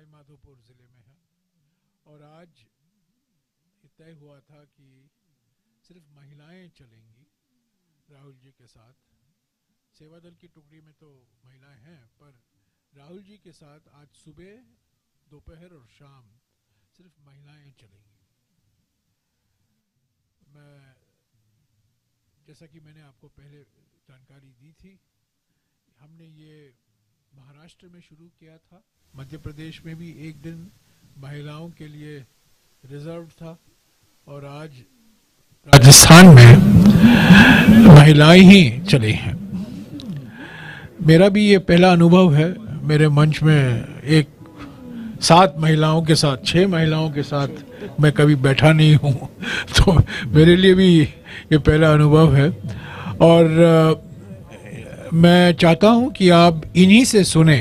सवाईमाधोपुर ज़िले में है और आज तय हुआ था कि सिर्फ महिलाएं चलेंगी राहुल जी के साथ। सेवा दल की टुकड़ी में तो महिलाएं हैं, पर राहुल जी के साथ आज सुबह, दोपहर और शाम सिर्फ महिलाएं चलेंगी। मैं जैसा कि मैंने आपको पहले जानकारी दी थी, हमने ये महाराष्ट्र में शुरू किया था, मध्य प्रदेश में भी एक दिन महिलाओं के लिए रिजर्व था और आज राजस्थान में महिलाएं ही चली हैं। मेरा भी ये पहला अनुभव है, मेरे मंच में एक 7 महिलाओं के साथ, 6 महिलाओं के साथ मैं कभी बैठा नहीं हूँ, तो मेरे लिए भी ये पहला अनुभव है। और मैं चाहता हूँ कि आप इन्हीं से सुने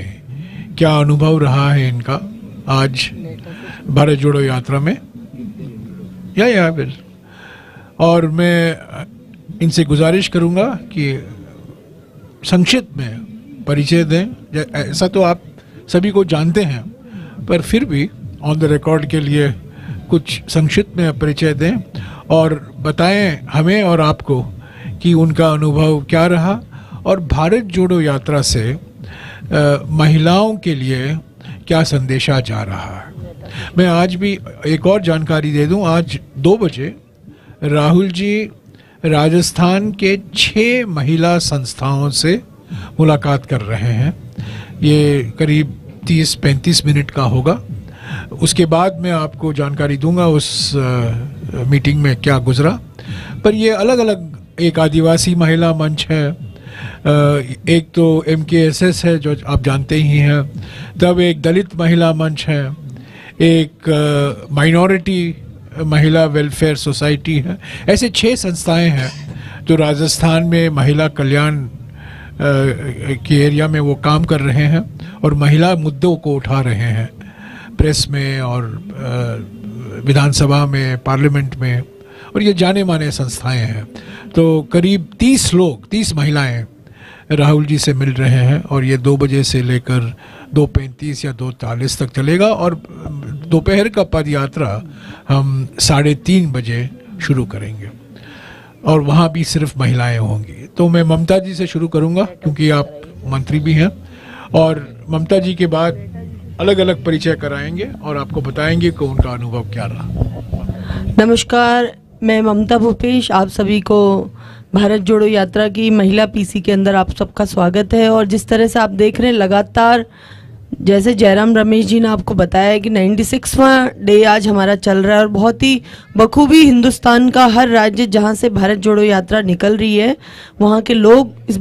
क्या अनुभव रहा है इनका आज भारत जोड़ो यात्रा में या फिर। और मैं इनसे गुजारिश करूँगा कि संक्षिप्त में परिचय दें। ऐसा तो आप सभी को जानते हैं, पर फिर भी ऑन द रिकॉर्ड के लिए कुछ संक्षिप्त में परिचय दें और बताएं हमें और आपको कि उनका अनुभव क्या रहा और भारत जोड़ो यात्रा से महिलाओं के लिए क्या संदेशा जा रहा है। मैं आज भी एक और जानकारी दे दूं, आज 2 बजे राहुल जी राजस्थान के 6 महिला संस्थाओं से मुलाकात कर रहे हैं। ये करीब 30-35 मिनट का होगा। उसके बाद मैं आपको जानकारी दूंगा उस मीटिंग में क्या गुजरा। पर ये अलग अलग, एक आदिवासी महिला मंच है, एक तो MKSS है जो आप जानते ही हैं, तब एक दलित महिला मंच है, एक माइनॉरिटी महिला वेलफेयर सोसाइटी है। ऐसे 6 संस्थाएं हैं जो राजस्थान में महिला कल्याण के एरिया में वो काम कर रहे हैं और महिला मुद्दों को उठा रहे हैं प्रेस में और विधानसभा में, पार्लियामेंट में, और ये जाने माने संस्थाएं हैं। तो करीब 30 महिलाएं राहुल जी से मिल रहे हैं और ये 2 बजे से लेकर 2:35 या 2:40 तक चलेगा और दोपहर का पद यात्रा हम 3:30 बजे शुरू करेंगे और वहाँ भी सिर्फ महिलाएं होंगी। तो मैं ममता जी से शुरू करूँगा क्योंकि आप मंत्री भी हैं, और ममता जी के बाद अलग अलग परिचय कराएंगे और आपको बताएंगे कि उनका अनुभव क्या रहा। नमस्कार, मैं ममता भूपेश, आप सभी को भारत जोड़ो यात्रा की महिला PC के अंदर आप सबका स्वागत है। और जिस तरह से आप देख रहे हैं, लगातार जैसे जयराम रमेश जी ने आपको बताया कि 96वां डे आज हमारा चल रहा है और बहुत ही बखूबी हिंदुस्तान का हर राज्य जहां से भारत जोड़ो यात्रा निकल रही है, वहां के लोग इस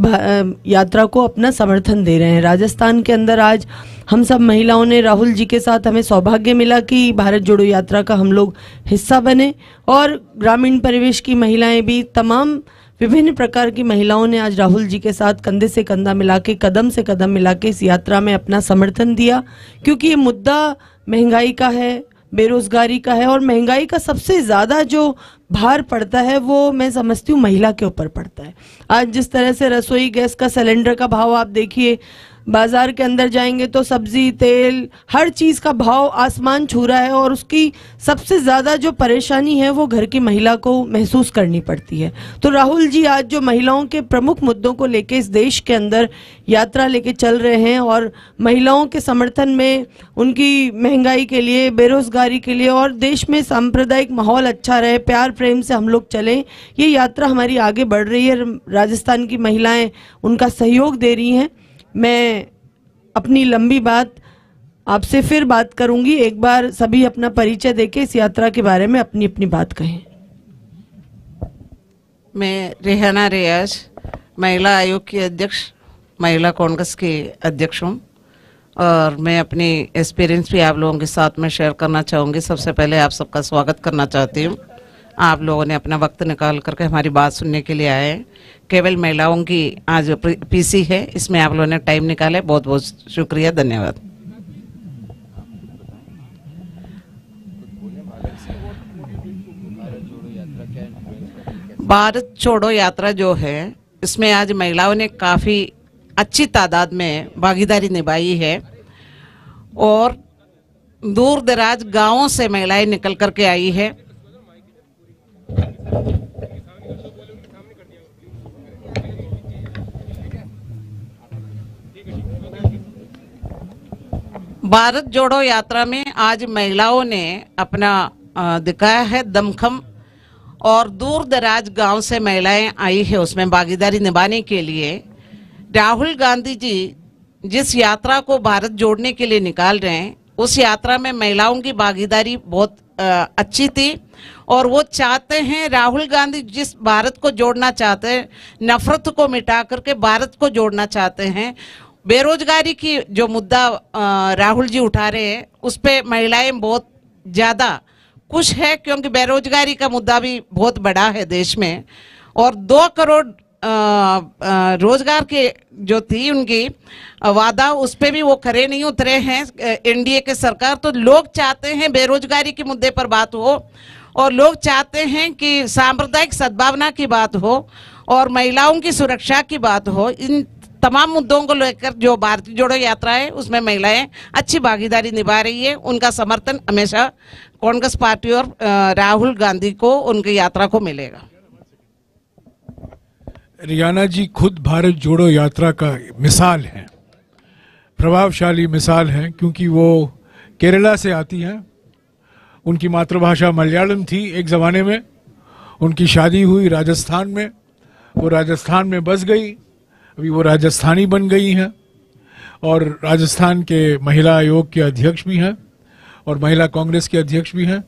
यात्रा को अपना समर्थन दे रहे हैं। राजस्थान के अंदर आज हम सब महिलाओं ने राहुल जी के साथ, हमें सौभाग्य मिला कि भारत जोड़ो यात्रा का हम लोग हिस्सा बने और ग्रामीण परिवेश की महिलाएं भी, तमाम विभिन्न प्रकार की महिलाओं ने आज राहुल जी के साथ कंधे से कंधा मिला के, कदम से कदम मिला के इस यात्रा में अपना समर्थन दिया। क्योंकि ये मुद्दा महंगाई का है, बेरोजगारी का है, और महंगाई का सबसे ज़्यादा जो भार पड़ता है वो मैं समझती हूँ महिला के ऊपर पड़ता है। आज जिस तरह से रसोई गैस का सिलेंडर का भाव आप देखिए, बाजार के अंदर जाएंगे तो सब्जी, तेल, हर चीज का भाव आसमान छू रहा है और उसकी सबसे ज्यादा जो परेशानी है वो घर की महिला को महसूस करनी पड़ती है। तो राहुल जी आज जो महिलाओं के प्रमुख मुद्दों को लेके इस देश के अंदर यात्रा लेके चल रहे हैं और महिलाओं के समर्थन में, उनकी महंगाई के लिए, बेरोजगारी के लिए, और देश में सांप्रदायिक माहौल अच्छा रहे, प्यार प्रेम से हम लोग चलें, ये यात्रा हमारी आगे बढ़ रही है। राजस्थान की महिलाएं उनका सहयोग दे रही हैं। मैं अपनी लंबी बात आपसे फिर बात करूंगी, एक बार सभी अपना परिचय देके इस यात्रा के बारे में अपनी अपनी बात कहें। मैं रेहाना रियाज, महिला आयोग की अध्यक्ष, महिला कांग्रेस की अध्यक्ष हूँ और मैं अपनी एक्सपीरियंस भी आप लोगों के साथ में शेयर करना चाहूँगी। सबसे पहले आप सबका स्वागत करना चाहती हूँ। आप लोगों ने अपना वक्त निकाल करके हमारी बात सुनने के लिए आए हैं। केवल महिलाओं की आज PC है, इसमें आप लोगों ने टाइम निकाले, बहुत बहुत शुक्रिया, धन्यवाद। भारत जोड़ो यात्रा जो है, इसमें आज महिलाओं ने काफ़ी अच्छी तादाद में भागीदारी निभाई है और दूर दराज गांवों से महिलाएं निकल करके आई है। भारत जोड़ो यात्रा में आज महिलाओं ने अपना दिखाया है दमखम, और दूर दराज गांव से महिलाएं आई है उसमें भागीदारी निभाने के लिए। राहुल गांधी जी जिस यात्रा को भारत जोड़ने के लिए निकाल रहे हैं, उस यात्रा में महिलाओं की भागीदारी बहुत अच्छी थी, और वो चाहते हैं, राहुल गांधी जिस भारत को जोड़ना चाहते हैं, नफरत को मिटा करके भारत को जोड़ना चाहते हैं। बेरोजगारी की जो मुद्दा राहुल जी उठा रहे हैं, उस पे महिलाएं बहुत ज़्यादा खुश है, क्योंकि बेरोजगारी का मुद्दा भी बहुत बड़ा है देश में। और 2 करोड़ रोजगार के जो थी उनकी वादा, उस पे भी वो खरे नहीं उतरे हैं एनडीए के सरकार। तो लोग चाहते हैं बेरोजगारी के मुद्दे पर बात हो, और लोग चाहते हैं कि सांप्रदायिक सद्भावना की बात हो और महिलाओं की सुरक्षा की बात हो। इन तमाम मुद्दों को लेकर जो भारतीय जोड़ो यात्रा है उसमें महिलाएं अच्छी भागीदारी निभा रही है। उनका समर्थन हमेशा कांग्रेस पार्टी और राहुल गांधी को उनकी यात्रा को मिलेगा। रियाना जी खुद भारत जोड़ो यात्रा का मिसाल हैं, प्रभावशाली मिसाल हैं, क्योंकि वो केरला से आती हैं। उनकी मातृभाषा मलयालम थी एक ज़माने में। उनकी शादी हुई राजस्थान में, वो राजस्थान में बस गई, अभी वो राजस्थानी बन गई हैं और राजस्थान के महिला आयोग के अध्यक्ष भी हैं और महिला कांग्रेस के अध्यक्ष भी हैं।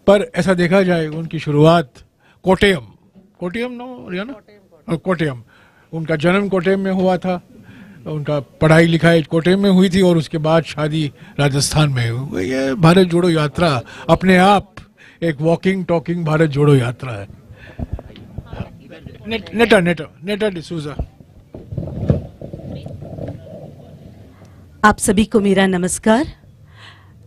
पर ऐसा देखा जाए उनकी शुरुआत कोट्टयम उनका जन्म कोट्टयम में हुआ था, उनका पढ़ाई लिखाई कोट्टयम में हुई थी और उसके बाद शादी राजस्थान में हुई। ये भारत जोड़ो यात्रा अपने आप एक वॉकिंग टॉकिंग भारत जोड़ो यात्रा है। नेटा डिसूजा। आप सभी को मेरा नमस्कार।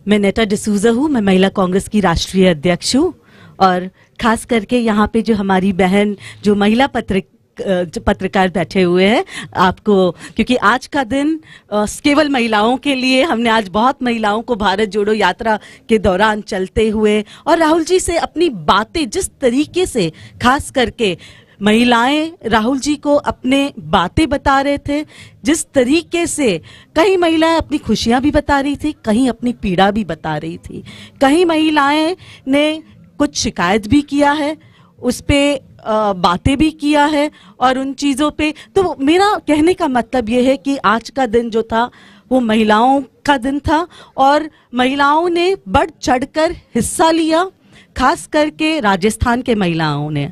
मैं नेटा डिसूजा हूँ, मैं महिला कांग्रेस की राष्ट्रीय अध्यक्ष हूँ, और खास करके यहाँ पे जो हमारी बहन जो महिला पत्रकार बैठे हुए हैं, आपको, क्योंकि आज का दिन केवल महिलाओं के लिए, हमने आज बहुत महिलाओं को भारत जोड़ो यात्रा के दौरान चलते हुए और राहुल जी से अपनी बातें जिस तरीके से, खास करके महिलाएं राहुल जी को अपने बातें बता रहे थे, जिस तरीके से कई महिलाएं अपनी खुशियां भी बता रही थी, कहीं अपनी पीड़ा भी बता रही थी, कहीं महिलाएं ने कुछ शिकायत भी किया है, उस पे बातें भी किया है, और उन चीज़ों पे। तो मेरा कहने का मतलब ये है कि आज का दिन जो था वो महिलाओं का दिन था, और महिलाओं ने बढ़ चढ़कर हिस्सा लिया, खास करके राजस्थान के महिलाओं ने।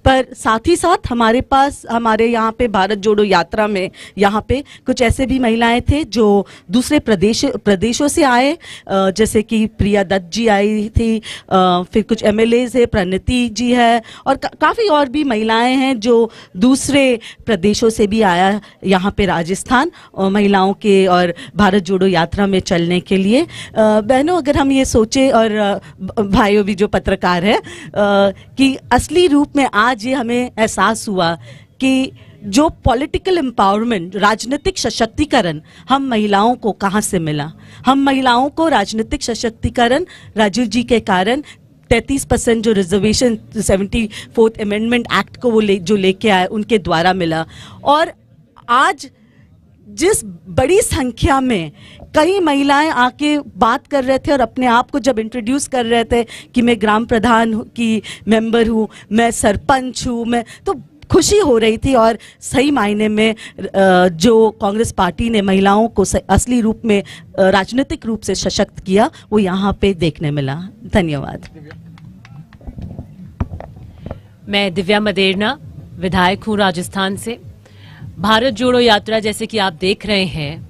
पर साथ ही साथ हमारे यहाँ पे भारत जोड़ो यात्रा में यहाँ पे कुछ ऐसे भी महिलाएं थे जो दूसरे प्रदेशों से आए, जैसे कि प्रिया दत्त जी आई थी, फिर कुछ एमएलएज है, प्रणति जी है, और काफ़ी और भी महिलाएं हैं जो दूसरे प्रदेशों से भी आया यहाँ पे राजस्थान महिलाओं के और भारत जोड़ो यात्रा में चलने के लिए। बहनों, अगर हम ये सोचे, और भाइयों भी जो पत्रकार है, कि असली रूप में आज ये हमें एहसास हुआ कि जो पॉलिटिकल एम्पावरमेंट, राजनीतिक सशक्तिकरण हम महिलाओं को कहाँ से मिला। हम महिलाओं को राजनीतिक सशक्तिकरण राजीव जी के कारण 33% जो रिजर्वेशन 74th अमेंडमेंट एक्ट को वो जो लेके आए उनके द्वारा मिला। और आज जिस बड़ी संख्या में कई महिलाएं आके बात कर रहे थे और अपने आप को जब इंट्रोड्यूस कर रहे थे कि मैं ग्राम प्रधान की मेंबर हूँ, मैं सरपंच हूँ, मैं, तो खुशी हो रही थी। और सही मायने में जो कांग्रेस पार्टी ने महिलाओं को असली रूप में राजनीतिक रूप से सशक्त किया, वो यहाँ पे देखने मिला। धन्यवाद। मैं दिव्या मदेरना, विधायक हूँ राजस्थान से। भारत जोड़ो यात्रा, जैसे कि आप देख रहे हैं,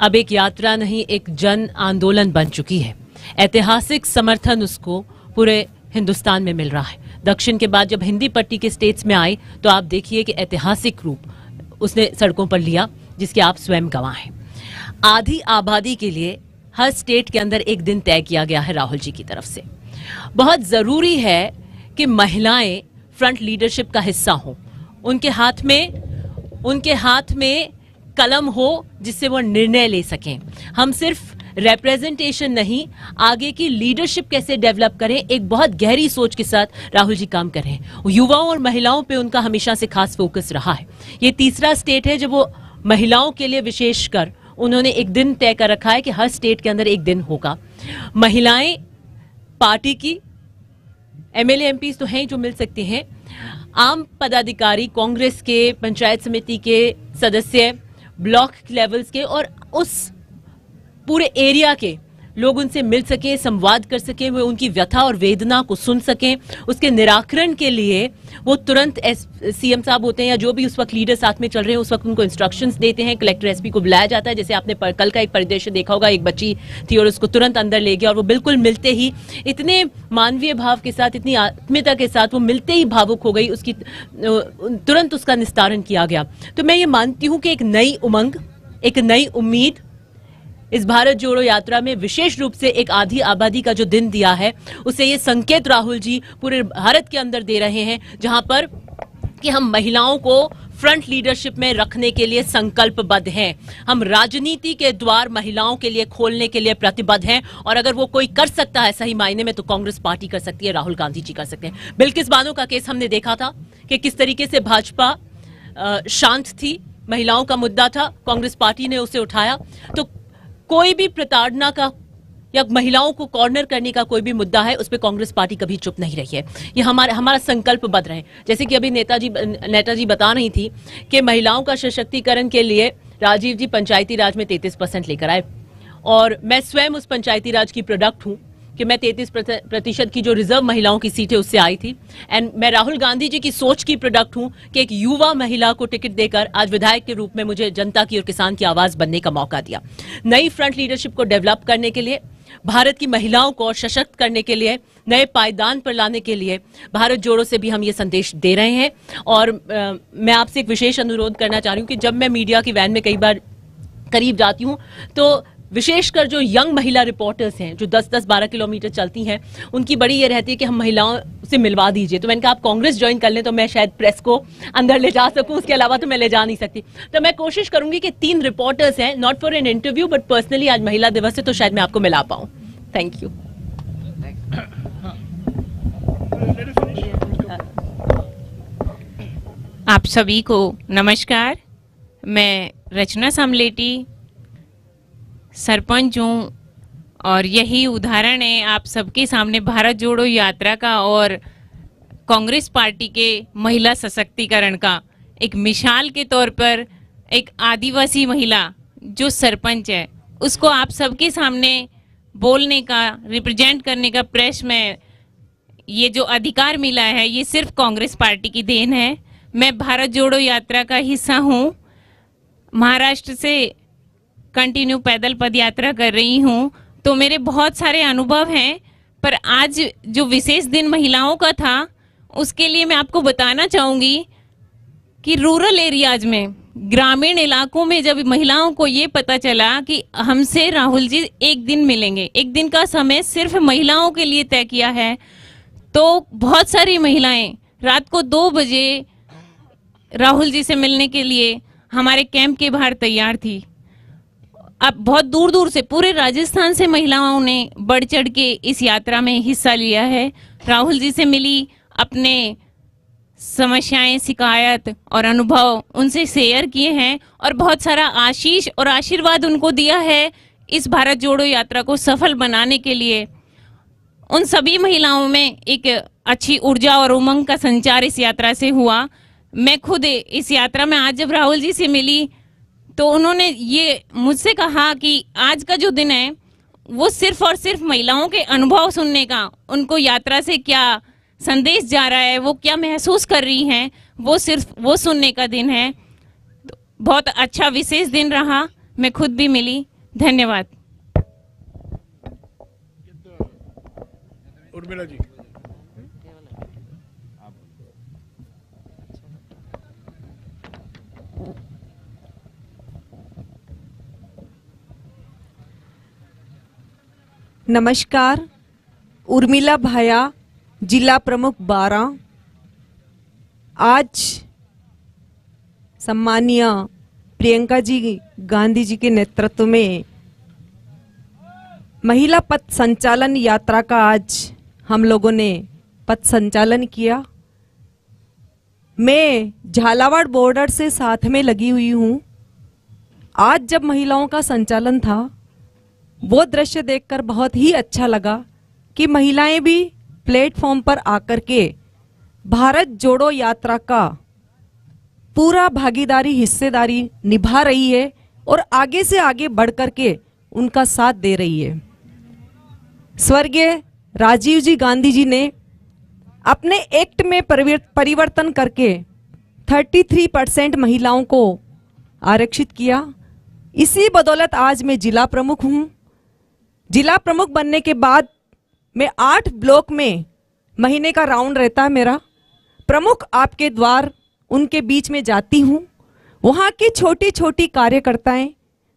अब एक यात्रा नहीं, एक जन आंदोलन बन चुकी है। ऐतिहासिक समर्थन उसको पूरे हिंदुस्तान में मिल रहा है। दक्षिण के बाद जब हिंदी पट्टी के स्टेट्स में आई, तो आप देखिए कि ऐतिहासिक रूप उसने सड़कों पर लिया, जिसके आप स्वयं गवाह हैं। आधी आबादी के लिए हर स्टेट के अंदर एक दिन तय किया गया है राहुल जी की तरफ से। बहुत जरूरी है कि महिलाएं फ्रंट लीडरशिप का हिस्सा हों, उनके हाथ में कलम हो जिससे वो निर्णय ले सकें। हम सिर्फ रिप्रेजेंटेशन नहीं, आगे की लीडरशिप कैसे डेवलप करें, एक बहुत गहरी सोच के साथ राहुल जी काम कर रहे हैं। युवाओं और महिलाओं पे उनका हमेशा से खास फोकस रहा है। ये तीसरा स्टेट है जब वो महिलाओं के लिए विशेषकर उन्होंने एक दिन तय कर रखा है कि हर स्टेट के अंदर एक दिन होगा। महिलाएं पार्टी की एमएलए एमपीज तो हैं जो मिल सकते हैं, आम पदाधिकारी, कांग्रेस के, पंचायत समिति के सदस्य, ब्लॉक लेवल्स के और उस पूरे एरिया के लोग उनसे मिल सकें, संवाद कर सकें, वो उनकी व्यथा और वेदना को सुन सकें। उसके निराकरण के लिए वो तुरंत सीएम साहब होते हैं या जो भी उस वक्त लीडर साथ में चल रहे हैं उस वक्त उनको इंस्ट्रक्शंस देते हैं। कलेक्टर एसपी को बुलाया जाता है। जैसे आपने कल का एक परिदृश्य देखा होगा, एक बच्ची थी और उसको तुरंत अंदर ले गया और वो बिल्कुल मिलते ही इतने मानवीय भाव के साथ, इतनी आत्मीयता के साथ वो मिलते ही भावुक हो गई, उसकी तुरंत उसका निस्तारण किया गया। तो मैं ये मानती हूँ कि एक नई उमंग, एक नई उम्मीद इस भारत जोड़ो यात्रा में विशेष रूप से एक आधी आबादी का जो दिन दिया है, उसे ये संकेत राहुल जी पूरे भारत के अंदर दे रहे हैं, जहां पर कि हम महिलाओं को फ्रंट लीडरशिप में रखने के लिए संकल्पबद्ध हैं। हम राजनीति के द्वार महिलाओं के लिए खोलने के लिए प्रतिबद्ध हैं और अगर वो कोई कर सकता है सही मायने में तो कांग्रेस पार्टी कर सकती है, राहुल गांधी जी कर सकते हैं। बिल्किस बानो का केस हमने देखा था कि किस तरीके से भाजपा शांत थी, महिलाओं का मुद्दा था, कांग्रेस पार्टी ने उसे उठाया। तो कोई भी प्रताड़ना का या महिलाओं को कॉर्नर करने का कोई भी मुद्दा है, उस पर कांग्रेस पार्टी कभी चुप नहीं रही है। ये हमारा संकल्प बद रहे। जैसे कि अभी नेताजी बता रही थी कि महिलाओं का सशक्तिकरण के लिए राजीव जी पंचायती राज में 33% लेकर आए और मैं स्वयं उस पंचायती राज की प्रोडक्ट हूं कि मैं 33% की जो रिजर्व महिलाओं की सीटें उससे आई थी। एंड मैं राहुल गांधी जी की सोच की प्रोडक्ट हूं कि एक युवा महिला को टिकट देकर आज विधायक के रूप में मुझे जनता की और किसान की आवाज बनने का मौका दिया। नई फ्रंट लीडरशिप को डेवलप करने के लिए, भारत की महिलाओं को सशक्त करने के लिए, नए पायदान पर लाने के लिए भारत जोड़ो से भी हम ये संदेश दे रहे हैं। और मैं आपसे एक विशेष अनुरोध करना चाह रही हूँ कि जब मैं मीडिया की वैन में कई बार करीब जाती हूँ तो विशेषकर जो यंग महिला रिपोर्टर्स हैं जो 10-10, 12 किलोमीटर चलती हैं, उनकी बड़ी ये रहती है कि हम महिलाओं से मिलवा दीजिए। तो मैंने कहा आप कांग्रेस ज्वाइन कर लें तो मैं शायद प्रेस को अंदर ले जा सकूं, उसके अलावा तो मैं ले जा नहीं सकती। तो मैं कोशिश करूंगी कि 3 रिपोर्टर्स हैं, not for an interview but personally, आज महिला दिवस है तो शायद मैं आपको मिला पाऊं। Thank you. आप सभी को नमस्कार। मैं रचना सामलेटी सरपंच हूँ और यही उदाहरण है आप सबके सामने भारत जोड़ो यात्रा का और कांग्रेस पार्टी के महिला सशक्तिकरण का। एक मिसाल के तौर पर एक आदिवासी महिला जो सरपंच है उसको आप सबके सामने बोलने का, रिप्रेजेंट करने का प्रेस में ये जो अधिकार मिला है ये सिर्फ कांग्रेस पार्टी की देन है। मैं भारत जोड़ो यात्रा का हिस्सा हूँ, महाराष्ट्र से कंटिन्यू पैदल पद यात्रा कर रही हूँ, तो मेरे बहुत सारे अनुभव हैं। पर आज जो विशेष दिन महिलाओं का था उसके लिए मैं आपको बताना चाहूँगी कि रूरल एरियाज में, ग्रामीण इलाकों में जब महिलाओं को ये पता चला कि हमसे राहुल जी एक दिन मिलेंगे, एक दिन का समय सिर्फ महिलाओं के लिए तय किया है, तो बहुत सारी महिलाएं रात को 2 बजे राहुल जी से मिलने के लिए हमारे कैंप के बाहर तैयार थी। अब बहुत दूर दूर से, पूरे राजस्थान से महिलाओं ने बढ़ चढ़ के इस यात्रा में हिस्सा लिया है। राहुल जी से मिली, अपने समस्याएं, शिकायत और अनुभव उनसे शेयर किए हैं और बहुत सारा आशीष और आशीर्वाद उनको दिया है इस भारत जोड़ो यात्रा को सफल बनाने के लिए। उन सभी महिलाओं में एक अच्छी ऊर्जा और उमंग का संचार इस यात्रा से हुआ। मैं खुद इस यात्रा में आज जब राहुल जी से मिली तो उन्होंने ये मुझसे कहा कि आज का जो दिन है वो सिर्फ और सिर्फ महिलाओं के अनुभव सुनने का, उनको यात्रा से क्या संदेश जा रहा है, वो क्या महसूस कर रही हैं, वो सिर्फ वो सुनने का दिन है। तो बहुत अच्छा विशेष दिन रहा, मैं खुद भी मिली। धन्यवाद। उर्मिला जी। नमस्कार, उर्मिला भाया, जिला प्रमुख 12। आज सम्मानीय प्रियंका जी गांधी जी के नेतृत्व में महिला पथ संचालन यात्रा का आज हम लोगों ने पथ संचालन किया। मैं झालावाड़ बॉर्डर से साथ में लगी हुई हूँ। आज जब महिलाओं का संचालन था, वो दृश्य देखकर बहुत ही अच्छा लगा कि महिलाएं भी प्लेटफॉर्म पर आकर के भारत जोड़ो यात्रा का पूरा भागीदारी हिस्सेदारी निभा रही है और आगे से आगे बढ़ करके उनका साथ दे रही है। स्वर्गीय राजीव जी गांधी जी ने अपने एक्ट में परिवर्तन करके 33% महिलाओं को आरक्षित किया। इसी बदौलत आज मैं जिला प्रमुख हूँ। जिला प्रमुख बनने के बाद मैं 8 ब्लॉक में महीने का राउंड रहता है मेरा। प्रमुख आपके द्वार उनके बीच में जाती हूँ। वहाँ की छोटी छोटी कार्यकर्ताएं,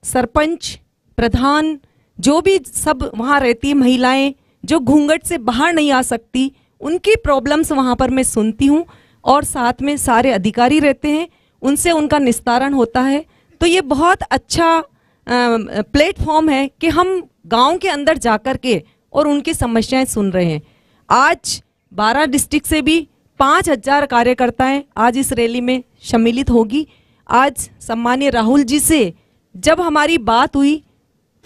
सरपंच, प्रधान, जो भी सब वहाँ रहती है महिलाएं जो घूंघट से बाहर नहीं आ सकती, उनकी प्रॉब्लम्स वहाँ पर मैं सुनती हूँ और साथ में सारे अधिकारी रहते हैं, उनसे उनका निस्तारण होता है। तो ये बहुत अच्छा प्लेटफॉर्म है कि हम गांव के अंदर जाकर के और उनकी समस्याएं सुन रहे हैं। आज 12 डिस्ट्रिक्ट से भी 5000 कार्यकर्ताएं आज इस रैली में सम्मिलित होगी। आज सम्मानीय राहुल जी से जब हमारी बात हुई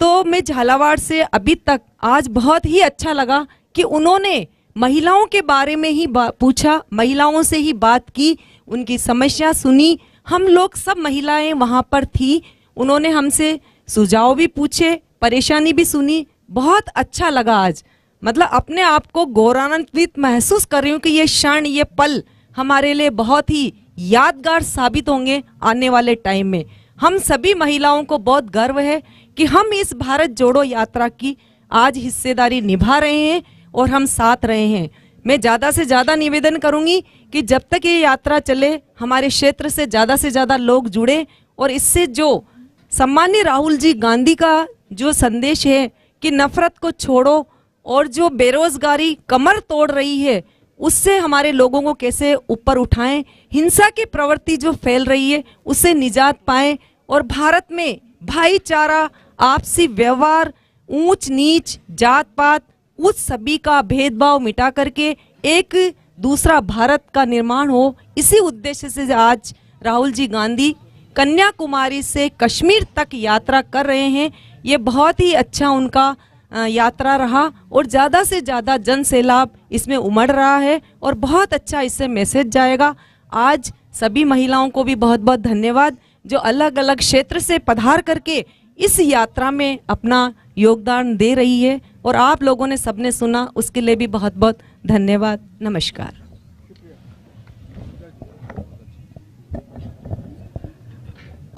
तो मैं झालावाड़ से अभी तक आज बहुत ही अच्छा लगा कि उन्होंने महिलाओं के बारे में ही पूछा, महिलाओं से ही बात की, उनकी समस्या सुनी। हम लोग सब महिलाएं वहां पर थी, उन्होंने हमसे सुझाव भी पूछे, परेशानी भी सुनी। बहुत अच्छा लगा आज, मतलब अपने आप को गौरवान्वित महसूस कर रही हूँ कि ये क्षण, ये पल हमारे लिए बहुत ही यादगार साबित होंगे आने वाले टाइम में। हम सभी महिलाओं को बहुत गर्व है कि हम इस भारत जोड़ो यात्रा की आज हिस्सेदारी निभा रहे हैं और हम साथ रहे हैं। मैं ज़्यादा से ज़्यादा निवेदन करूंगी कि जब तक ये यात्रा चले हमारे क्षेत्र से ज़्यादा लोग जुड़े और इससे जो सम्मानीय राहुल जी गांधी का जो संदेश है कि नफरत को छोड़ो और जो बेरोजगारी कमर तोड़ रही है उससे हमारे लोगों को कैसे ऊपर उठाएं, हिंसा की प्रवृत्ति जो फैल रही है उससे निजात पाएं और भारत में भाईचारा, आपसी व्यवहार, ऊंच नीच, जात पात, उस सभी का भेदभाव मिटा करके एक दूसरा भारत का निर्माण हो। इसी उद्देश्य से आज राहुल जी गांधी कन्याकुमारी से कश्मीर तक यात्रा कर रहे हैं। ये बहुत ही अच्छा उनका यात्रा रहा और ज़्यादा से ज़्यादा जन सैलाब इसमें उमड़ रहा है और बहुत अच्छा इससे मैसेज जाएगा। आज सभी महिलाओं को भी बहुत बहुत धन्यवाद जो अलग अलग क्षेत्र से पधार करके इस यात्रा में अपना योगदान दे रही है और आप लोगों ने सबने सुना उसके लिए भी बहुत बहुत धन्यवाद। नमस्कार।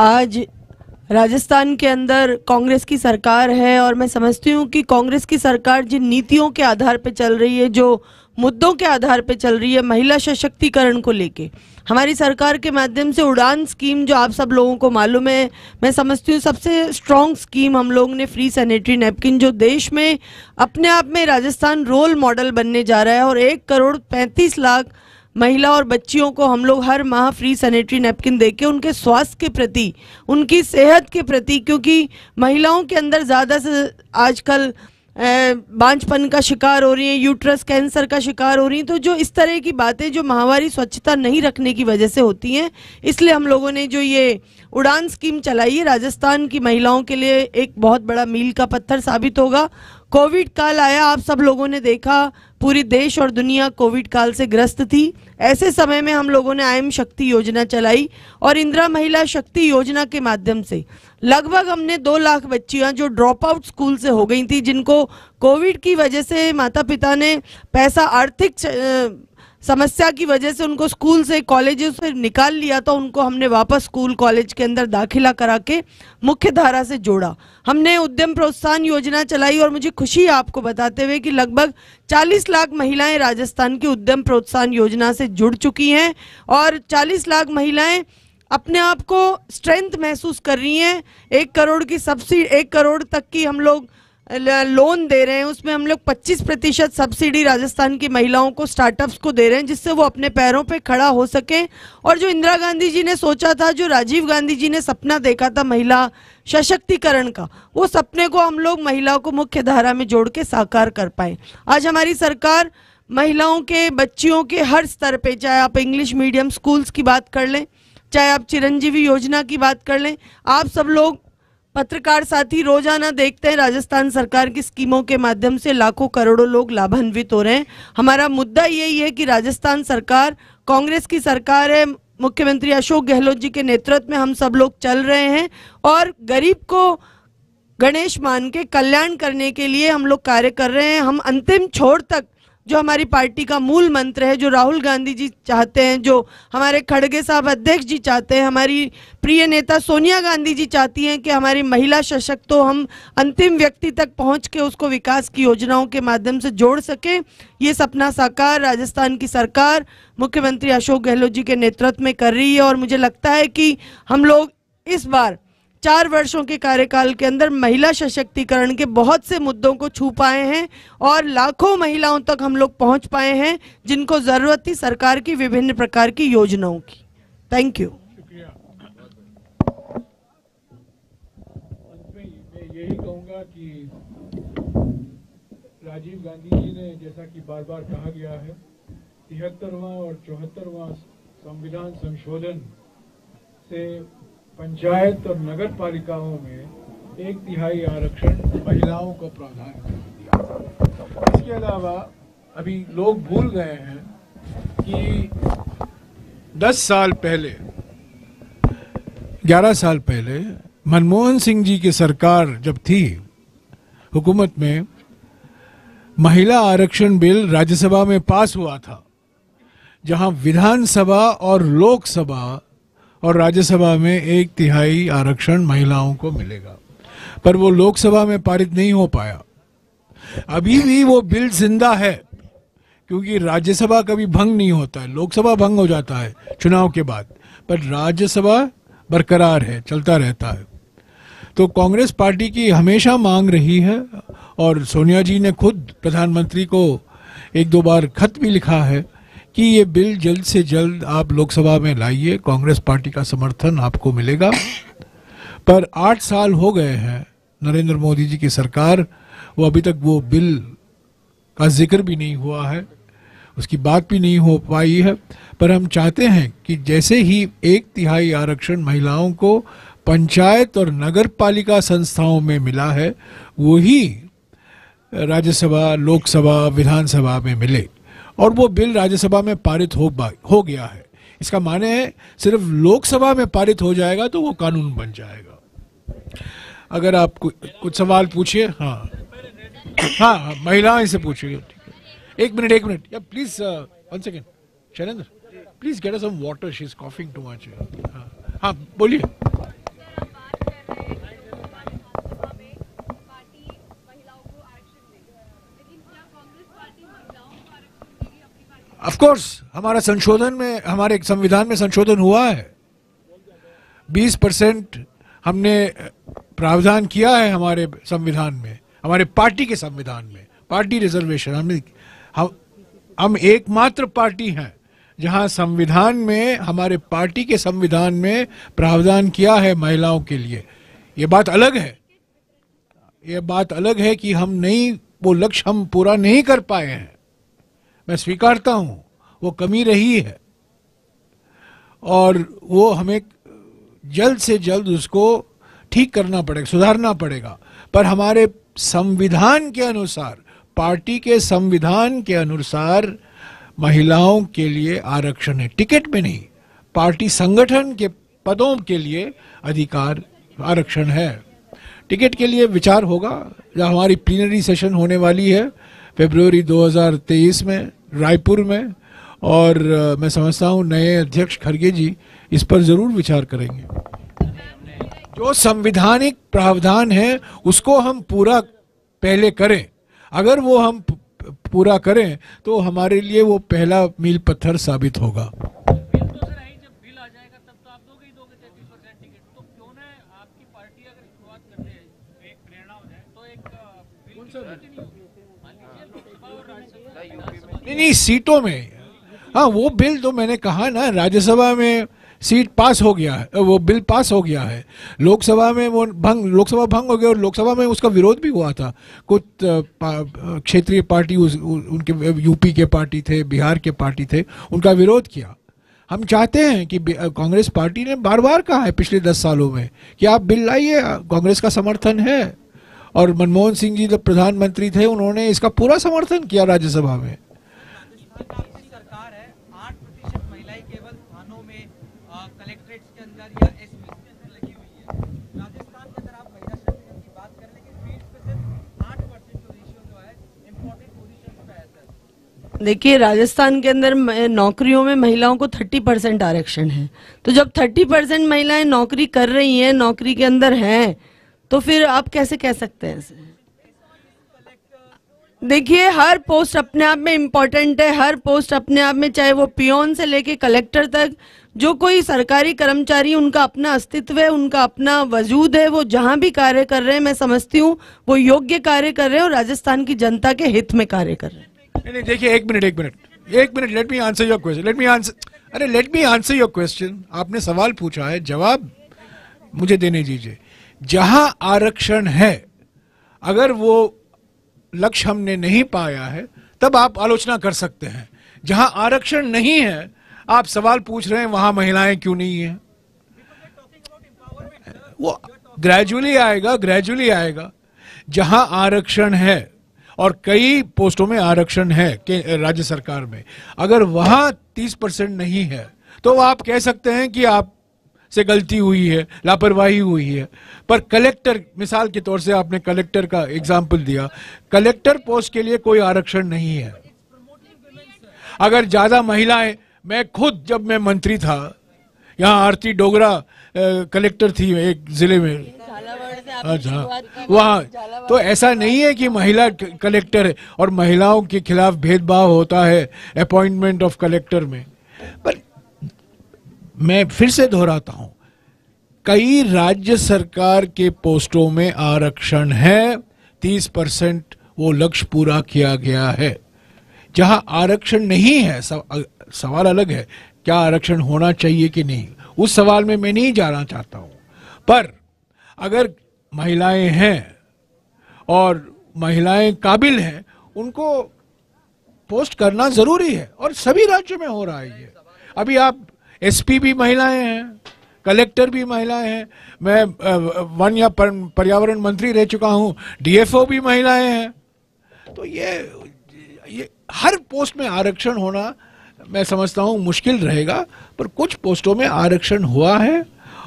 आज राजस्थान के अंदर कांग्रेस की सरकार है और मैं समझती हूँ कि कांग्रेस की सरकार जिन नीतियों के आधार पे चल रही है, जो मुद्दों के आधार पे चल रही है, महिला सशक्तिकरण को लेके हमारी सरकार के माध्यम से उड़ान स्कीम जो आप सब लोगों को मालूम है, मैं समझती हूँ सबसे स्ट्रॉन्ग स्कीम हम लोगों ने फ्री सैनिटरी नैपकिन, जो देश में अपने आप में राजस्थान रोल मॉडल बनने जा रहा है और 1,35,00,000 महिला और बच्चियों को हम लोग हर माह फ्री सैनिटरी नैपकिन देके उनके स्वास्थ्य के प्रति, उनकी सेहत के प्रति, क्योंकि महिलाओं के अंदर ज़्यादा से आजकल बांझपन का शिकार हो रही है, यूट्रस कैंसर का शिकार हो रही हैं, तो जो इस तरह की बातें जो माहवारी स्वच्छता नहीं रखने की वजह से होती हैं, इसलिए हम लोगों ने जो ये उड़ान स्कीम चलाई है राजस्थान की महिलाओं के लिए एक बहुत बड़ा मील का पत्थर साबित होगा। कोविड काल आया, आप सब लोगों ने देखा पूरी देश और दुनिया कोविड काल से ग्रस्त थी। ऐसे समय में हम लोगों ने आयम शक्ति योजना चलाई और इंदिरा महिला शक्ति योजना के माध्यम से लगभग हमने 2 लाख बच्चियां जो ड्रॉप आउट स्कूल से हो गई थी, जिनको कोविड की वजह से माता पिता ने पैसा, आर्थिक समस्या की वजह से उनको स्कूल से, कॉलेजों से निकाल लिया, तो उनको हमने वापस स्कूल कॉलेज के अंदर दाखिला करा के मुख्य धारा से जोड़ा। हमने उद्यम प्रोत्साहन योजना चलाई और मुझे खुशी है आपको बताते हुए कि लगभग 40 लाख महिलाएं राजस्थान की उद्यम प्रोत्साहन योजना से जुड़ चुकी हैं और 40 लाख महिलाएं अपने आप को स्ट्रेंथ महसूस कर रही हैं। 1 करोड़ की सब्सिडी, 1 करोड़ तक की हम लोग लोन दे रहे हैं, उसमें हम लोग 25% सब्सिडी राजस्थान की महिलाओं को, स्टार्टअप्स को दे रहे हैं, जिससे वो अपने पैरों पे खड़ा हो सके। और जो इंदिरा गांधी जी ने सोचा था, जो राजीव गांधी जी ने सपना देखा था महिला सशक्तिकरण का, वो सपने को हम लोग महिलाओं को मुख्य धारा में जोड़ के साकार कर पाए। आज हमारी सरकार महिलाओं के, बच्चियों के हर स्तर पे, चाहे आप इंग्लिश मीडियम स्कूल्स की बात कर लें, चाहे आप चिरंजीवी योजना की बात कर लें, आप सब लोग पत्रकार साथी रोजाना देखते हैं राजस्थान सरकार की स्कीमों के माध्यम से लाखों करोड़ों लोग लाभान्वित हो रहे हैं। हमारा मुद्दा यही है कि राजस्थान सरकार कांग्रेस की सरकार है, मुख्यमंत्री अशोक गहलोत जी के नेतृत्व में हम सब लोग चल रहे हैं और गरीब को गणेश मान के कल्याण करने के लिए हम लोग कार्य कर रहे हैं। हम अंतिम छोर तक, जो हमारी पार्टी का मूल मंत्र है, जो राहुल गांधी जी चाहते हैं, जो हमारे खड़गे साहब अध्यक्ष जी चाहते हैं, हमारी प्रिय नेता सोनिया गांधी जी चाहती हैं कि हमारी महिला सशक्त हो, हम अंतिम व्यक्ति तक पहुंच के उसको विकास की योजनाओं के माध्यम से जोड़ सके। ये सपना साकार राजस्थान की सरकार मुख्यमंत्री अशोक गहलोत जी के नेतृत्व में कर रही है और मुझे लगता है कि हम लोग इस बार 4 वर्षों के कार्यकाल के अंदर महिला सशक्तिकरण के बहुत से मुद्दों को छू पाए हैं और लाखों महिलाओं तक हम लोग पहुंच पाए हैं जिनको जरूरत थी सरकार की विभिन्न प्रकार की योजनाओं की। Thank you. शुक्रिया। अंत में मैं यही कहूँगा कि राजीव गांधी जी ने, जैसा कि बार बार कहा गया है, 73वां और 74वां संविधान संशोधन से पंचायत और नगर पालिकाओं में 1/3 आरक्षण महिलाओं को प्रावधान कर दिया। इसके अलावा अभी लोग भूल गए हैं कि 10 साल पहले, 11 साल पहले मनमोहन सिंह जी की सरकार जब थी हुकूमत में, महिला आरक्षण बिल राज्यसभा में पास हुआ था, जहां विधानसभा और लोकसभा और राज्यसभा में 1/3 आरक्षण महिलाओं को मिलेगा, पर वो लोकसभा में पारित नहीं हो पाया। अभी भी वो बिल जिंदा है क्योंकि राज्यसभा कभी भंग नहीं होता है, लोकसभा भंग हो जाता है चुनाव के बाद, पर राज्यसभा बरकरार है, चलता रहता है। तो कांग्रेस पार्टी की हमेशा मांग रही है और सोनिया जी ने खुद प्रधानमंत्री को 1-2 बार खत भी लिखा है कि ये बिल जल्द से जल्द आप लोकसभा में लाइए, कांग्रेस पार्टी का समर्थन आपको मिलेगा। पर 8 साल हो गए हैं नरेंद्र मोदी जी की सरकार, वो अभी तक वो बिल का जिक्र भी नहीं हुआ है, उसकी बात भी नहीं हो पाई है। पर हम चाहते हैं कि जैसे ही 1/3 आरक्षण महिलाओं को पंचायत और नगर पालिका संस्थाओं में मिला है, वही राज्यसभा, लोकसभा, विधानसभा में मिले और वो बिल राज्यसभा में पारित हो गया है। इसका माने है सिर्फ लोकसभा में पारित हो जाएगा तो वो कानून बन जाएगा। अगर आप कुछ सवाल पूछिए। हाँ हाँ, महिलाएं से पूछिए। एक मिनट या please 1 second, Shailendra please get us some water, she is coughing too much. हाँ बोलिए। ऑफ कोर्स हमारा संशोधन में, हमारे संविधान में संशोधन हुआ है, 20% हमने प्रावधान किया है हमारे संविधान में, हमारे पार्टी के संविधान में, पार्टी रिजर्वेशन। हम एकमात्र पार्टी हैं जहां संविधान में, हमारे पार्टी के संविधान में प्रावधान किया है महिलाओं के लिए। ये बात अलग है, ये बात अलग है कि हम नहीं, वो लक्ष्य हम पूरा नहीं कर पाए हैं, मैं स्वीकारता हूं, वो कमी रही है और वो हमें जल्द से जल्द उसको ठीक करना पड़ेगा, सुधारना पड़ेगा। पर हमारे संविधान के अनुसार, पार्टी के संविधान के अनुसार महिलाओं के लिए आरक्षण है, टिकट में नहीं, पार्टी संगठन के पदों के लिए अधिकार, आरक्षण है। टिकट के लिए विचार होगा, जब हमारी प्लीनरी सेशन होने वाली है फरवरी 2023 में रायपुर में, और मैं समझता हूं नए अध्यक्ष खड़गे जी इस पर जरूर विचार करेंगे। जो संवैधानिक प्रावधान है उसको हम पूरा पहले करें, अगर वो हम पूरा करें तो हमारे लिए वो पहला मील पत्थर साबित होगा। नहीं, सीटों में, हाँ वो बिल तो मैंने कहा ना, राज्यसभा में सीट पास हो गया है, वो बिल पास हो गया है, लोकसभा में वो लोकसभा भंग हो गया, और लोकसभा में उसका विरोध भी हुआ था। कुछ क्षेत्रीय पार्टी, उनके यूपी के पार्टी थे, बिहार के पार्टी थे, उनका विरोध किया। हम चाहते हैं कि कांग्रेस पार्टी ने बार बार कहा है पिछले 10 सालों में कि आप बिल लाइए, कांग्रेस का समर्थन है, और मनमोहन सिंह जी जब प्रधानमंत्री थे उन्होंने इसका पूरा समर्थन किया राज्यसभा में। सरकार है, 8% महिलाएं केवल थानों में, कलेक्ट्रेट्स के अंदर या एसपी के अंदर लगी हुई है। राजस्थान के अंदर आप महिला सशक्तिकरण की बात करें, लेकिन फील्ड पे सिर्फ 8% जो रेशियो जो है इंपॉर्टेंट पोजीशन पे है सर। देखिए, राजस्थान के अंदर नौकरियों में महिलाओं को 30% आरक्षण है। तो जब 30% महिलाएं नौकरी कर रही हैं, नौकरी के अंदर हैं, तो फिर आप कैसे कह सकते हैं इसे? देखिए, हर पोस्ट अपने आप में इम्पोर्टेंट है, हर पोस्ट अपने आप में, चाहे वो पियोन से लेके कलेक्टर तक, जो कोई सरकारी कर्मचारी, उनका अपना अस्तित्व है, उनका अपना वजूद है, वो जहां भी कार्य कर रहे हैं, मैं समझती हूँ वो योग्य कार्य कर रहे हैं और राजस्थान की जनता के हित में कार्य कर रहे हैं। नहीं, देखिए, एक minute, let me answer your question. आपने सवाल पूछा है, जवाब मुझे देने दीजिए। जहां आरक्षण है, अगर वो लक्ष्य हमने नहीं पाया है, तब आप आलोचना कर सकते हैं। जहां आरक्षण नहीं है, आप सवाल पूछ रहे हैं वहां महिलाएं क्यों नहीं है। वो ग्रेजुअली आएगा। जहां आरक्षण है, और कई पोस्टों में आरक्षण है कि राज्य सरकार में, अगर वहां 30% नहीं है, तो आप कह सकते हैं कि आप से गलती हुई है, लापरवाही हुई है। पर कलेक्टर, मिसाल के तौर से आपने कलेक्टर का एग्जाम्पल दिया, कलेक्टर पोस्ट के लिए कोई आरक्षण नहीं है। अगर ज्यादा महिलाएं, मैं खुद जब मैं मंत्री था, यहाँ आरती डोगरा कलेक्टर थी एक जिले में, अच्छा, वहाँ तो ऐसा नहीं है कि महिला कलेक्टर है और महिलाओं के खिलाफ भेदभाव होता है अपॉइंटमेंट ऑफ कलेक्टर में। पर मैं फिर से दोहराता हूं, कई राज्य सरकार के पोस्टों में आरक्षण है, 30% वो लक्ष्य पूरा किया गया है। जहां आरक्षण नहीं है, सवाल अलग है, क्या आरक्षण होना चाहिए कि नहीं, उस सवाल में मैं नहीं जाना चाहता हूं। पर अगर महिलाएं हैं और महिलाएं काबिल हैं, उनको पोस्ट करना जरूरी है, और सभी राज्यों में हो रहा है ये। अभी आप एसपी भी महिलाएं हैं, कलेक्टर भी महिलाएं हैं, मैं वन या पर्यावरण मंत्री रह चुका हूं, डीएफओ भी महिलाएं हैं। तो ये हर पोस्ट में आरक्षण होना मैं समझता हूं मुश्किल रहेगा, पर कुछ पोस्टों में आरक्षण हुआ है,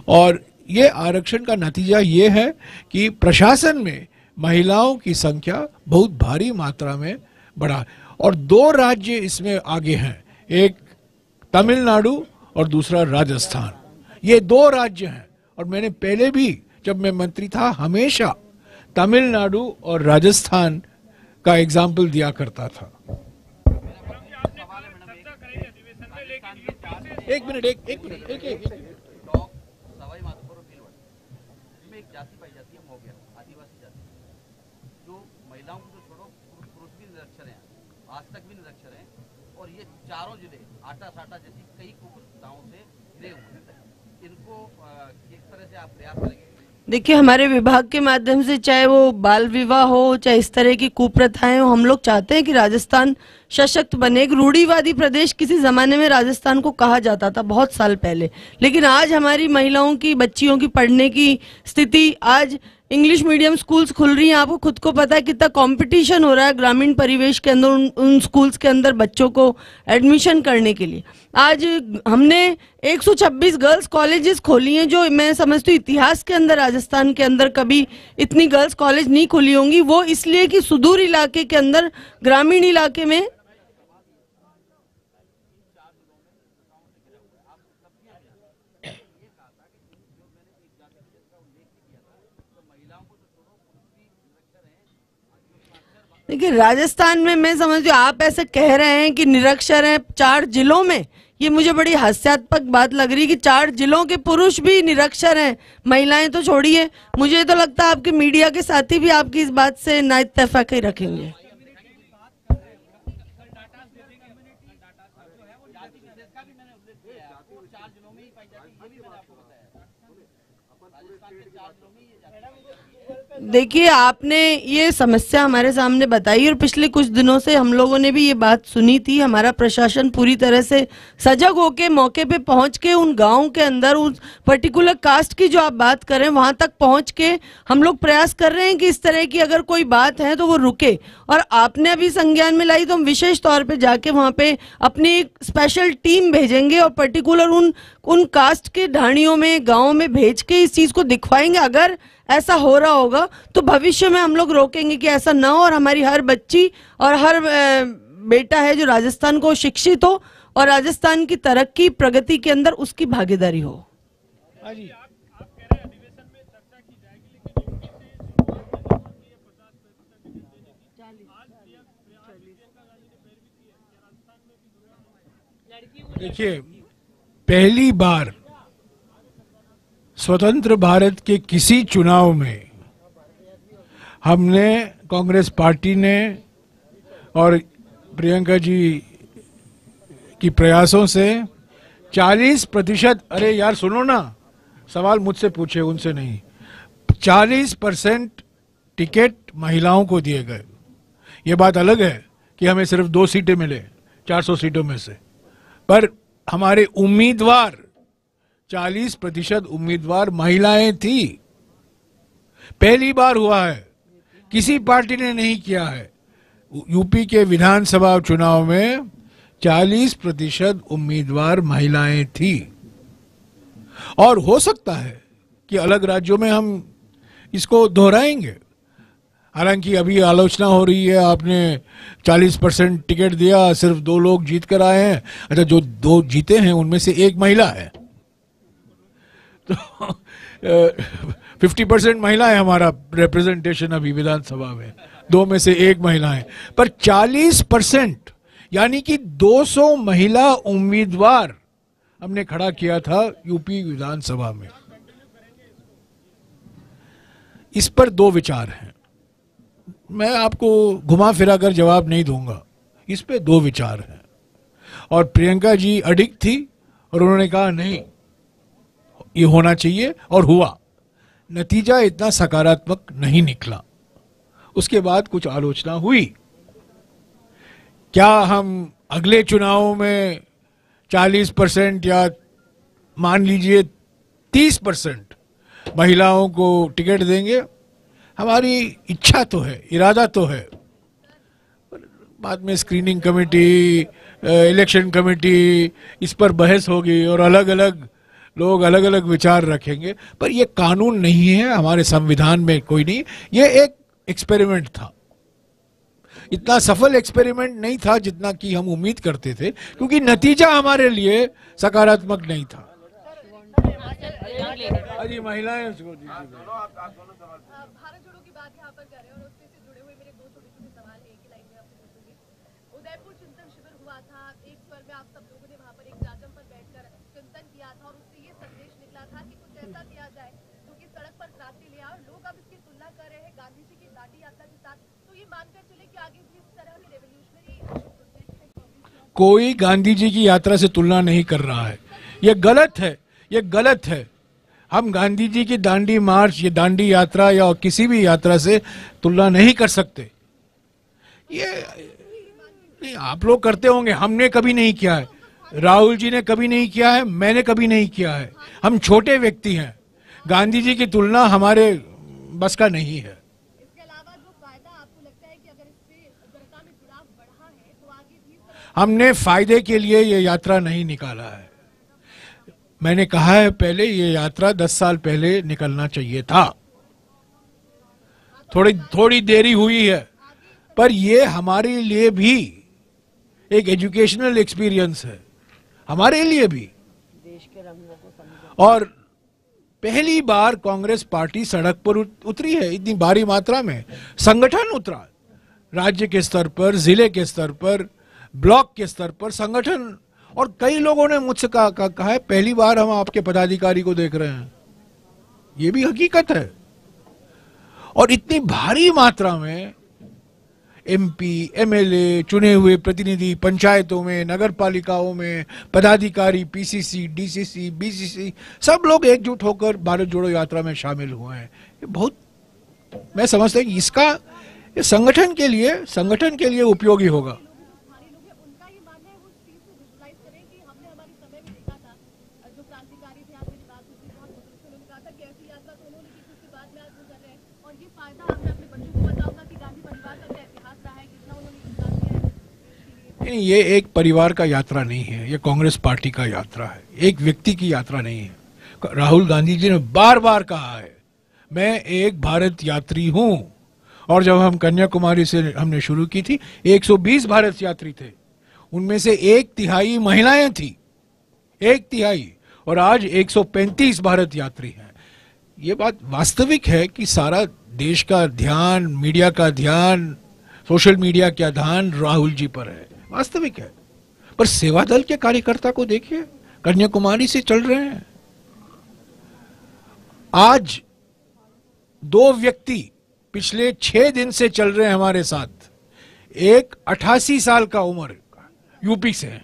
और ये आरक्षण का नतीजा ये है कि प्रशासन में महिलाओं की संख्या बहुत भारी मात्रा में बढ़ा। और 2 राज्य इसमें आगे हैं, एक तमिलनाडु और दूसरा राजस्थान। ये 2 राज्य हैं, और मैंने पहले भी जब मैं मंत्री था हमेशा तमिलनाडु और राजस्थान का एग्जाम्पल दिया करता था। एक मिनट सवाई माधोपुर में एक जाति पाई जाती है, मोगैर आदिवासी जाति, जो महिलाओं को तो छोड़ो, पुरुष भी निरक्षर हैं, आज तक भी निरक्षर हैं, और ये चारों जिले आटा साटा जैसी कई कुप्रथाओं से घिरे हुए हैं। इनको किस तरह से आप प्रयास करेंगे? देखिए, हमारे विभाग के माध्यम से, चाहे वो बाल विवाह हो, चाहे इस तरह की कुप्रथाएं हो, हम लोग चाहते हैं कि राजस्थान सशक्त बने। एक रूढ़िवादी प्रदेश किसी जमाने में राजस्थान को कहा जाता था, बहुत साल पहले, लेकिन आज हमारी महिलाओं की, बच्चियों की पढ़ने की स्थिति, आज इंग्लिश मीडियम स्कूल्स खुल रही हैं। आपको खुद को पता है कितना कंपटीशन हो रहा है ग्रामीण परिवेश के अंदर उन स्कूल्स के अंदर बच्चों को एडमिशन करने के लिए। आज हमने 126 गर्ल्स कॉलेजेस खोली हैं, जो मैं समझती हूँ इतिहास के अंदर राजस्थान के अंदर कभी इतनी गर्ल्स कॉलेज नहीं खुली होंगी। वो इसलिए कि सुदूर इलाके के अंदर, ग्रामीण इलाके में देखिए, राजस्थान में मैं समझती हूँ, आप ऐसे कह रहे हैं कि निरक्षर हैं 4 जिलों में, ये मुझे बड़ी हास्यास्पद बात लग रही है कि 4 जिलों के पुरुष भी निरक्षर हैं, महिलाएं तो छोड़िए। मुझे तो लगता है आपके मीडिया के साथी भी आपकी इस बात से ना इत्तेफाकी रखेंगे। 4 जिलों में ही पाई जाती है, ये भी मैंने आपको बताया। राजस्थान के 4 जिलों में ये देखिए, आपने ये समस्या हमारे सामने बताई और पिछले कुछ दिनों से हम लोगों ने भी ये बात सुनी थी। हमारा प्रशासन पूरी तरह से सजग होके मौके पे पहुंच के उन गांव के अंदर उस पर्टिकुलर कास्ट की जो आप बात कर रहे हैं वहां तक पहुंच के हम लोग प्रयास कर रहे हैं कि इस तरह की अगर कोई बात है तो वो रुके। और आपने अभी संज्ञान में लाई तो हम विशेष तौर पे जाके वहां पे अपनी एक स्पेशल टीम भेजेंगे और पर्टिकुलर उन कास्ट के ढाणियों में गाँव में भेज के इस चीज को दिखवाएंगे। अगर ऐसा हो रहा होगा तो भविष्य में हम लोग रोकेंगे कि ऐसा ना हो और हमारी हर बच्ची और हर बेटा है जो राजस्थान को शिक्षित हो और राजस्थान की तरक्की प्रगति के अंदर उसकी भागीदारी हो। हाँ जी, देखिए, पहली बार स्वतंत्र भारत के किसी चुनाव में हमने, कांग्रेस पार्टी ने और प्रियंका जी की प्रयासों से 40%, अरे यार सुनो ना, सवाल मुझसे पूछे उनसे नहीं, 40% टिकट महिलाओं को दिए गए। ये बात अलग है कि हमें सिर्फ 2 सीटें मिले 400 सीटों में से, पर हमारे उम्मीदवार 40% उम्मीदवार महिलाएं थी। पहली बार हुआ है, किसी पार्टी ने नहीं किया है। यूपी के विधानसभा चुनाव में 40% उम्मीदवार महिलाएं थी। और हो सकता है कि अलग राज्यों में हम इसको दोहराएंगे। हालांकि अभी आलोचना हो रही है, आपने 40% टिकट दिया, सिर्फ 2 लोग जीत कर आए हैं। अच्छा, जो 2 जीते हैं उनमें से 1 महिला है, तो 50% महिला है हमारा रिप्रेजेंटेशन अभी विधानसभा में, 2 में से 1 महिला है। पर 40% यानी कि 200 महिला उम्मीदवार हमने खड़ा किया था यूपी विधानसभा में। इस पर 2 विचार हैं, मैं आपको घुमा फिरा कर जवाब नहीं दूंगा। इस पे 2 विचार हैं और प्रियंका जी अडिग थी और उन्होंने कहा नहीं, ये होना चाहिए, और हुआ। नतीजा इतना सकारात्मक नहीं निकला। उसके बाद कुछ आलोचना हुई। क्या हम अगले चुनावों में 40% या मान लीजिए 30% महिलाओं को टिकट देंगे? हमारी इच्छा तो है, इरादा तो है, बाद में स्क्रीनिंग कमेटी, इलेक्शन कमेटी, इस पर बहस होगी और अलग अलग लोग अलग अलग विचार रखेंगे। पर यह कानून नहीं है, हमारे संविधान में कोई नहीं। यह एक एक्सपेरिमेंट था, इतना सफल एक्सपेरिमेंट नहीं था जितना कि हम उम्मीद करते थे, क्योंकि नतीजा हमारे लिए सकारात्मक नहीं था। अजी महिलाएं भारत जोड़ो की बात यहाँ पर कर रहे हैं और उससे से जुड़े हुए मेरे 2 छोटे-छोटे सवाल एक ही लाइन में आपसे पूछूंगी। उदयपुर चिंतन शिविर हुआ था, एक स्वर में आप सब लोगों ने वहाँ पर एक जाजम पर बैठकर चिंतन किया था और उससे ये संदेश निकला था कि कुछ ऐसा किया जाए जो कि सड़क पर क्रांति ले आए। लोग अब इसकी तुलना कर रहे हैं गांधी जी की दांडी यात्रा के साथ, तो ये मानकर चले कि आगे भी इस तरह की रेवोल्यूशनरी कोई गांधी जी की यात्रा से तुलना नहीं कर रहा है। ये गलत है, ये गलत है। हम गांधी जी की दांडी मार्च, ये दांडी यात्रा या किसी भी यात्रा से तुलना नहीं कर सकते। ये नहीं, आप लोग करते होंगे, हमने कभी नहीं किया है, राहुल जी ने कभी नहीं किया है, मैंने कभी नहीं किया है। हम छोटे व्यक्ति हैं, गांधी जी की तुलना हमारे बस का नहीं है। इसके अलावा जो फायदा आपको लगता है कि अगर इससे जनता में जुड़ाव बढ़ा है तो आगे भी हमने फायदे के लिए ये यात्रा नहीं निकाला है। मैंने कहा है पहले, ये यात्रा 10 साल पहले निकलना चाहिए था। थोड़ी देरी हुई है, पर ये हमारे लिए भी एक एजुकेशनल एक्सपीरियंस है, हमारे लिए भी। और पहली बार कांग्रेस पार्टी सड़क पर उतरी है इतनी भारी मात्रा में। संगठन उतरा, राज्य के स्तर पर, जिले के स्तर पर, ब्लॉक के स्तर पर संगठन। और कई लोगों ने मुझसे कहा है पहली बार हम आपके पदाधिकारी को देख रहे हैं। ये भी हकीकत है। और इतनी भारी मात्रा में एमपी, एमएलए, चुने हुए प्रतिनिधि पंचायतों में, नगर पालिकाओं में, पदाधिकारी, पीसीसी, डीसीसी, बीसीसी, सब लोग एकजुट होकर भारत जोड़ो यात्रा में शामिल हुए हैं। ये बहुत, मैं समझता हूँ कि इसका ये संगठन के लिए उपयोगी होगा। उनका ये मानना है, वो चीज को विजुलाइज करें कि हमने हमारे समय में देखा था, जो क्रांतिकारी थे, आज मेरी बात हुई थी, बहुत बुजुर्ग से उन्होंने कहा था कि ऐसी यात्रा तो उन्होंने की, उसके बाद में आज वो कर रहे हैं, और ये फायदा हमने अपने बच्चों को बताऊंगा कि गांधी परिवार का क्या इतिहास रहा है, कितना उन्होंने योगदान दिया है। नहीं, ये एक परिवार का यात्रा नहीं है, ये कांग्रेस पार्टी का यात्रा है, एक व्यक्ति की यात्रा नहीं है। राहुल गांधी जी ने बार बार कहा है मैं एक भारत यात्री हूं, और जब हम कन्याकुमारी से हमने शुरू की थी 120 भारत यात्री थे, उनमें से 1/3 महिलाएं थी, 1/3, और आज 135 भारत यात्री हैं। ये बात वास्तविक है कि सारा देश का ध्यान, मीडिया का ध्यान, सोशल मीडिया का ध्यान राहुल जी पर है, वास्तविक है। पर सेवा दल के कार्यकर्ता को देखिए, कन्याकुमारी से चल रहे हैं। आज 2 व्यक्ति पिछले 6 दिन से चल रहे हैं हमारे साथ। एक 88 साल का उम्र यूपी से है,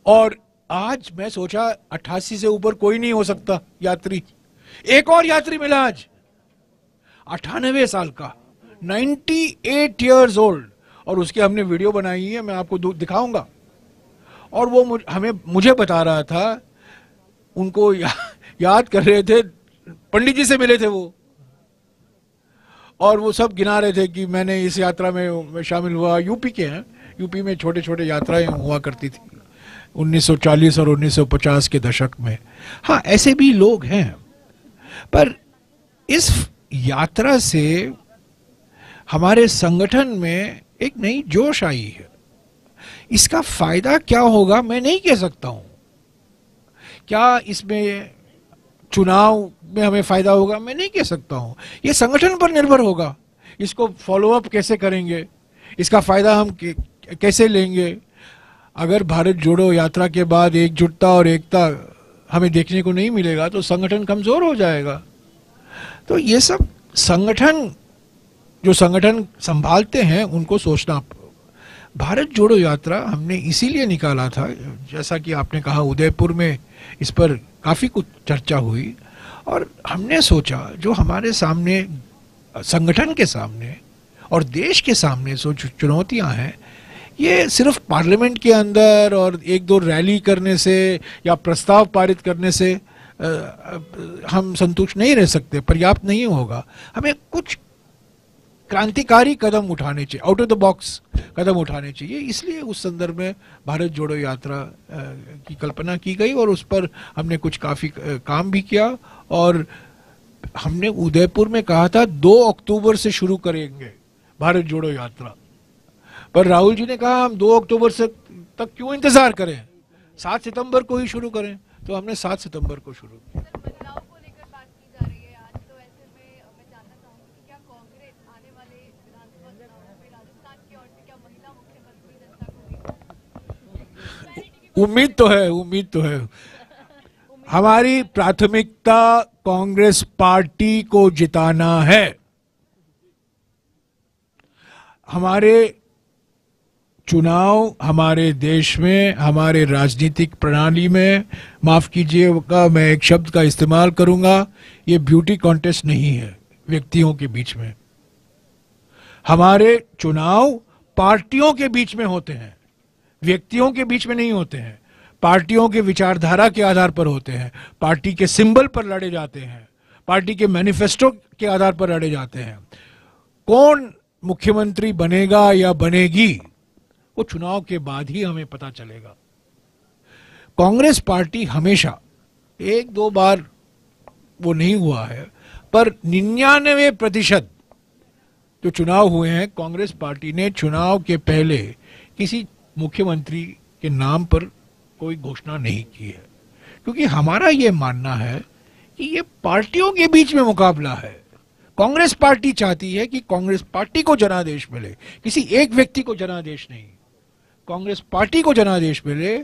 और आज मैं सोचा 88 से ऊपर कोई नहीं हो सकता यात्री। एक और यात्री मिला आज, 98 साल का, 98 इयर्स ओल्ड, और उसके हमने वीडियो बनाई है, मैं आपको दिखाऊंगा। और वो मुझे बता रहा था, उनको याद कर रहे थे, पंडित जी से मिले थे वो, और वो सब गिना रहे थे कि मैंने इस यात्रा में शामिल हुआ। यूपी के हैं, यूपी में छोटे छोटे यात्राएं हुआ करती थी 1940 और 1950 के दशक में। हाँ, ऐसे भी लोग हैं, पर इस यात्रा से हमारे संगठन में एक नई जोश आई है। इसका फायदा क्या होगा मैं नहीं कह सकता हूं। क्या इसमें चुनाव में हमें फायदा होगा मैं नहीं कह सकता हूं। यह संगठन पर निर्भर होगा, इसको फॉलो अप कैसे करेंगे, इसका फायदा हम कैसे लेंगे। अगर भारत जोड़ो यात्रा के बाद एकजुटता और एकता हमें देखने को नहीं मिलेगा तो संगठन कमजोर हो जाएगा। तो ये सब जो संगठन संभालते हैं उनको सोचना। भारत जोड़ो यात्रा हमने इसीलिए निकाला था, जैसा कि आपने कहा उदयपुर में इस पर काफी कुछ चर्चा हुई, और हमने सोचा जो हमारे सामने, संगठन के सामने और देश के सामने जो चुनौतियां हैं, ये सिर्फ पार्लियामेंट के अंदर और 1-2 रैली करने से या प्रस्ताव पारित करने से हम संतुष्ट नहीं रह सकते, पर्याप्त नहीं होगा। हमें कुछ क्रांतिकारी कदम उठाने चाहिए, आउट ऑफ द बॉक्स कदम उठाने चाहिए। इसलिए उस संदर्भ में भारत जोड़ो यात्रा की कल्पना की गई, और उस पर हमने कुछ काफ़ी काम भी किया। और हमने उदयपुर में कहा था 2 अक्टूबर से शुरू करेंगे भारत जोड़ो यात्रा, पर राहुल जी ने कहा हम 2 अक्टूबर से तक क्यों इंतजार करें, 7 सितंबर को ही शुरू करें। तो हमने 7 सितंबर को शुरू किया। बदलाव को लेकर बात की जा रही है आज, तो ऐसे में मैं जानना चाहूंगी कि क्या कांग्रेस आने वाले विधानसभा चुनावों में राजस्थान की ओर से क्या महिला मुख्यमंत्री जनता को उम्मीद तो है। हमारी प्राथमिकता कांग्रेस पार्टी को जिताना है। हमारे चुनाव हमारे देश में, हमारे राजनीतिक प्रणाली में, माफ कीजिएगा मैं एक शब्द का इस्तेमाल करूंगा, ये ब्यूटी कॉन्टेस्ट नहीं है व्यक्तियों के बीच में। हमारे चुनाव पार्टियों के बीच में होते हैं, व्यक्तियों के बीच में नहीं होते हैं। पार्टियों के विचारधारा के आधार पर होते हैं, पार्टी के सिंबल पर लड़े जाते हैं, पार्टी के मैनिफेस्टो के आधार पर लड़े जाते हैं। कौन मुख्यमंत्री बनेगा या बनेगी वो चुनाव के बाद ही हमें पता चलेगा। कांग्रेस पार्टी हमेशा, 1-2 बार वो नहीं हुआ है, पर 99% जो चुनाव हुए हैं कांग्रेस पार्टी ने चुनाव के पहले किसी मुख्यमंत्री के नाम पर कोई घोषणा नहीं की है, क्योंकि हमारा ये मानना है कि ये पार्टियों के बीच में मुकाबला है। कांग्रेस पार्टी चाहती है कि कांग्रेस पार्टी को जनादेश मिले, किसी एक व्यक्ति को जनादेश नहीं। कांग्रेस पार्टी को जनादेश मिले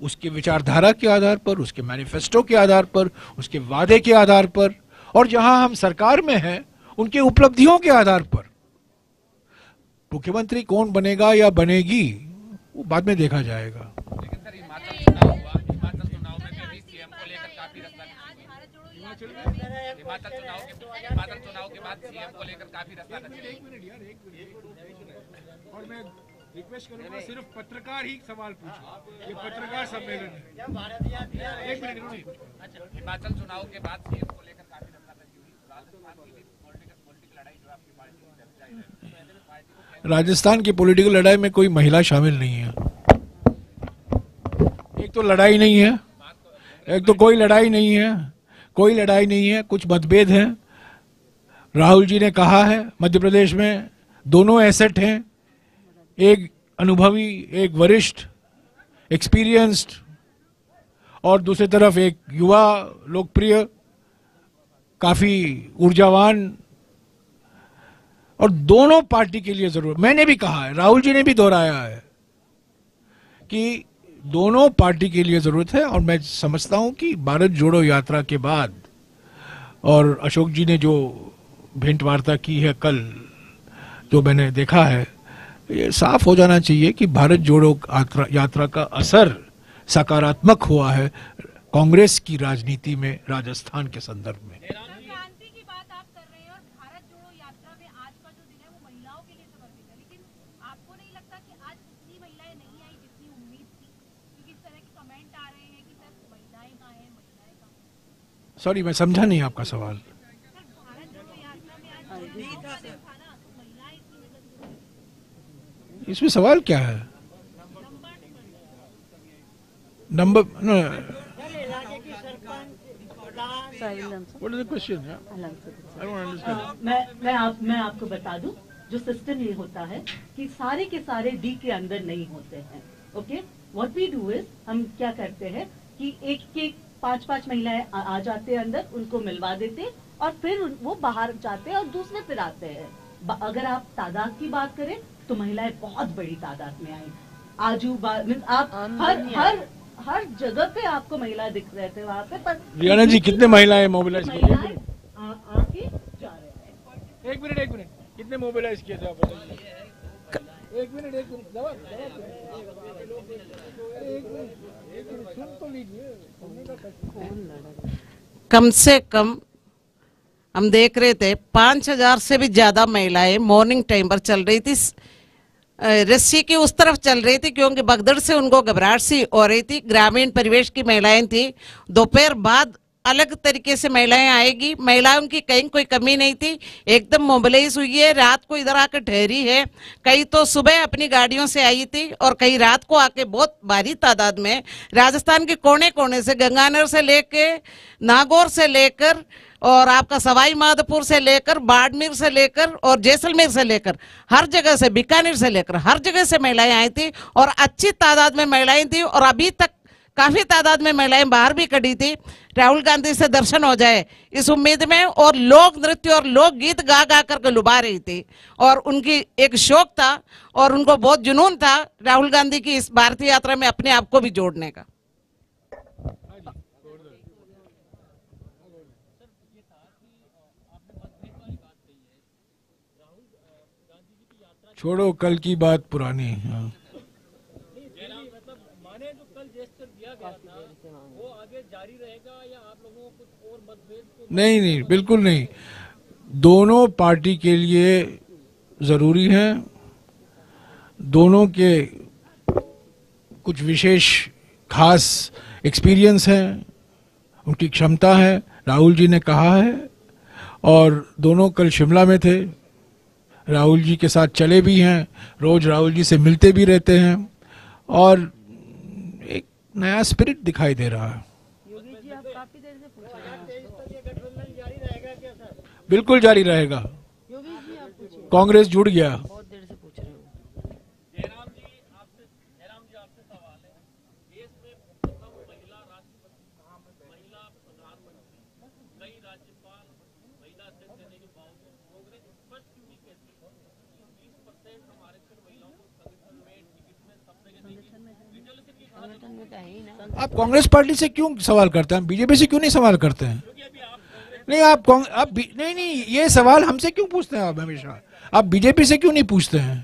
उसके विचारधारा के आधार पर, उसके मैनिफेस्टो के आधार पर, उसके वादे के आधार पर, और जहां हम सरकार में हैं उनके उपलब्धियों के आधार पर। मुख्यमंत्री कौन बनेगा या बनेगी वो बाद में देखा जाएगा। लेकिन सर हिमाचल चुनाव हुआ, हिमाचल चुनाव में भी अभी सीएम को लेकर काफी हिमाचल चुनाव के बाद सीएम को लेकर काफी रस्ता और मैं रिक्वेस्ट करूंगा सिर्फ पत्रकार ही सवाल पूछे, ये पत्रकार सम्मेलन है। एक मिनट। हिमाचल चुनाव के बाद सीएम को लेकर काफी रस्ता हुई, राजस्थान की भी पॉलिटिकल लड़ाई जो आपकी पार्टी की जारी है, राजस्थान की पॉलिटिकल लड़ाई में कोई महिला शामिल नहीं है। एक तो लड़ाई नहीं है, एक तो कोई लड़ाई नहीं है, कोई लड़ाई नहीं है, कुछ मतभेद हैं। राहुल जी ने कहा है मध्य प्रदेश में दोनों एसेट हैं, एक अनुभवी, एक वरिष्ठ एक्सपीरियंस्ड, और दूसरी तरफ एक युवा लोकप्रिय काफी ऊर्जावान, और दोनों पार्टी के लिए जरूरत। मैंने भी कहा है, राहुल जी ने भी दोहराया है कि दोनों पार्टी के लिए जरूरत है। और मैं समझता हूं कि भारत जोड़ो यात्रा के बाद और अशोक जी ने जो भेंट वार्ता की है कल, जो मैंने देखा है, ये साफ हो जाना चाहिए कि भारत जोड़ो यात्रा का असर सकारात्मक हुआ है कांग्रेस की राजनीति में राजस्थान के संदर्भ में। क्रांति की बात आप कर रहे हैं और भारत जोड़ो यात्रा में आज का जो दिन है वो महिलाओं के लिए समर्पित है, लेकिन आपको नहीं लगता कि आज उतनी महिलाएं नहीं आई जितनी उम्मीद थी? क्योंकि इस तरह के कमेंट आ रहे हैं कि सर महिलाएं कहाँ हैं, महिलाएं कहाँ हैं। सॉरी, मैं समझा नहीं आपका सवाल। भारत जोड़ो यात्रा में आज महिलाओं का दिन था ना, तो महिलाएं इतनी मतलब इसमें सवाल क्या है? Number no, what is the question? I don't understand. मैं आपको बता दूं, जो सिस्टम ये होता है कि सारे के सारे डी के अंदर नहीं होते हैं। Okay, what we do is, हम क्या करते हैं कि एक 5-5 महिलाएं आ जाते हैं अंदर, उनको मिलवा देते और फिर वो बाहर जाते हैं और दूसरे फिर आते हैं। अगर आप तादाद की बात करें तो महिलाएं बहुत बड़ी तादाद में आई। आजू बाजू आप हर जगह पे आपको महिला दिख रहे थे वहाँ पे। पर रियाना जी, कितने महिलाएं मोबिलाइज किए? आके जा रहे हैं। एक मिनट, कितने मोबिलाइज किए थे आप बताइए? एक मिनट, सुन तो लीजिए। कम से कम हम देख रहे थे 5000 से भी ज्यादा महिलाएं मॉर्निंग टाइम पर चल रही थी, रस्सी की उस तरफ चल रही थी, क्योंकि भगदड़ से उनको घबराहट सी हो रही थी। ग्रामीण परिवेश की महिलाएं थी। दोपहर बाद अलग तरीके से महिलाएं आएगी, महिलाओं की कहीं कोई कमी नहीं थी, एकदम मोबिलाइज हुई है। रात को इधर आकर ठहरी है, कई तो सुबह अपनी गाड़ियों से आई थी और कई रात को आके बहुत भारी तादाद में राजस्थान के कोने कोने से, गंगानगर से लेके नागौर से लेकर और आपका सवाई माधोपुर से लेकर बाड़मेर से लेकर और जैसलमेर से लेकर हर जगह से, बीकानेर से लेकर हर जगह से महिलाएं आई थी और अच्छी तादाद में महिलाएं थी। और अभी तक काफी तादाद में महिलाएं बाहर भी खड़ी थी राहुल गांधी से दर्शन हो जाए इस उम्मीद में, और लोक नृत्य और लोक गीत गा गा करके लुभा रही थी। और उनकी एक शौक था और उनको बहुत जुनून था राहुल गांधी की इस भारतीय यात्रा में अपने आप को भी जोड़ने का। छोड़ो कल की बात पुरानी। हाँ। नहीं, बिल्कुल नहीं। दोनों पार्टी के लिए जरूरी है, दोनों के कुछ विशेष खास एक्सपीरियंस है, उनकी क्षमता है, राहुल जी ने कहा है। और दोनों कल शिमला में थे, राहुल जी के साथ चले भी हैं, रोज राहुल जी से मिलते भी रहते हैं और एक नया स्पिरिट दिखाई दे रहा है। योगी जी, आप काफी देर से पूछ रहे हैं। बिल्कुल जारी रहेगा। योगी जी, आप पूछिए। कांग्रेस जुड़ गया। बहुत देर से पूछ रहे हो। जयराम जी आपसे सवाल है, देश में प्रथम महिला राष्ट्रपति, महिला प्रधानमंत्री, कई राज्यपाल महिला अध्यक्ष देने के बावजूद कांग्रेस स्पष्ट क्यों नहीं कहती 20% आरक्षण महिलाओं को संगठन में, टिकट में, सब जगह देगी? संगठन में तो है ही ना। आप कांग्रेस पार्टी से क्यों सवाल करते हैं? बीजेपी से क्यों नहीं सवाल करते हैं? नहीं, आप नहीं, ये सवाल हमसे क्यों पूछते हैं आप हमेशा? आप बीजेपी से क्यों नहीं पूछते हैं?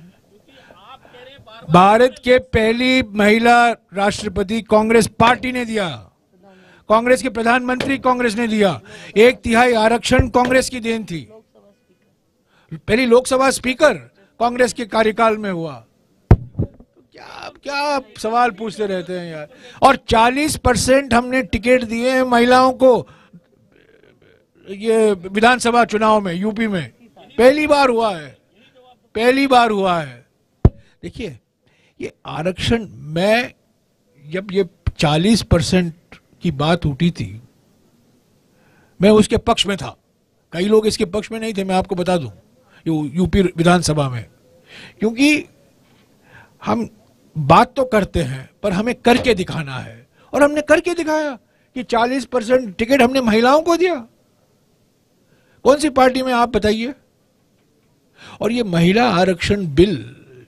भारत के पहली महिला राष्ट्रपति कांग्रेस पार्टी ने दिया, कांग्रेस के प्रधानमंत्री कांग्रेस ने दिया। 1/3 आरक्षण कांग्रेस की देन थी। पहली लोकसभा स्पीकर कांग्रेस के कार्यकाल में हुआ। क्या क्या आप सवाल पूछते रहते हैं यार। और 40% हमने टिकट दिए हैं महिलाओं को ये विधानसभा चुनाव में, यूपी में पहली बार हुआ है, पहली बार हुआ है। देखिए ये आरक्षण, मैं जब ये 40% की बात उठी थी मैं उसके पक्ष में था, कई लोग इसके पक्ष में नहीं थे, मैं आपको बता दूं यूपी विधानसभा में। क्योंकि हम बात तो करते हैं पर हमें करके दिखाना है, और हमने करके दिखाया कि 40% टिकट हमने महिलाओं को दिया। कौन सी पार्टी में आप बताइए। और ये महिला आरक्षण बिल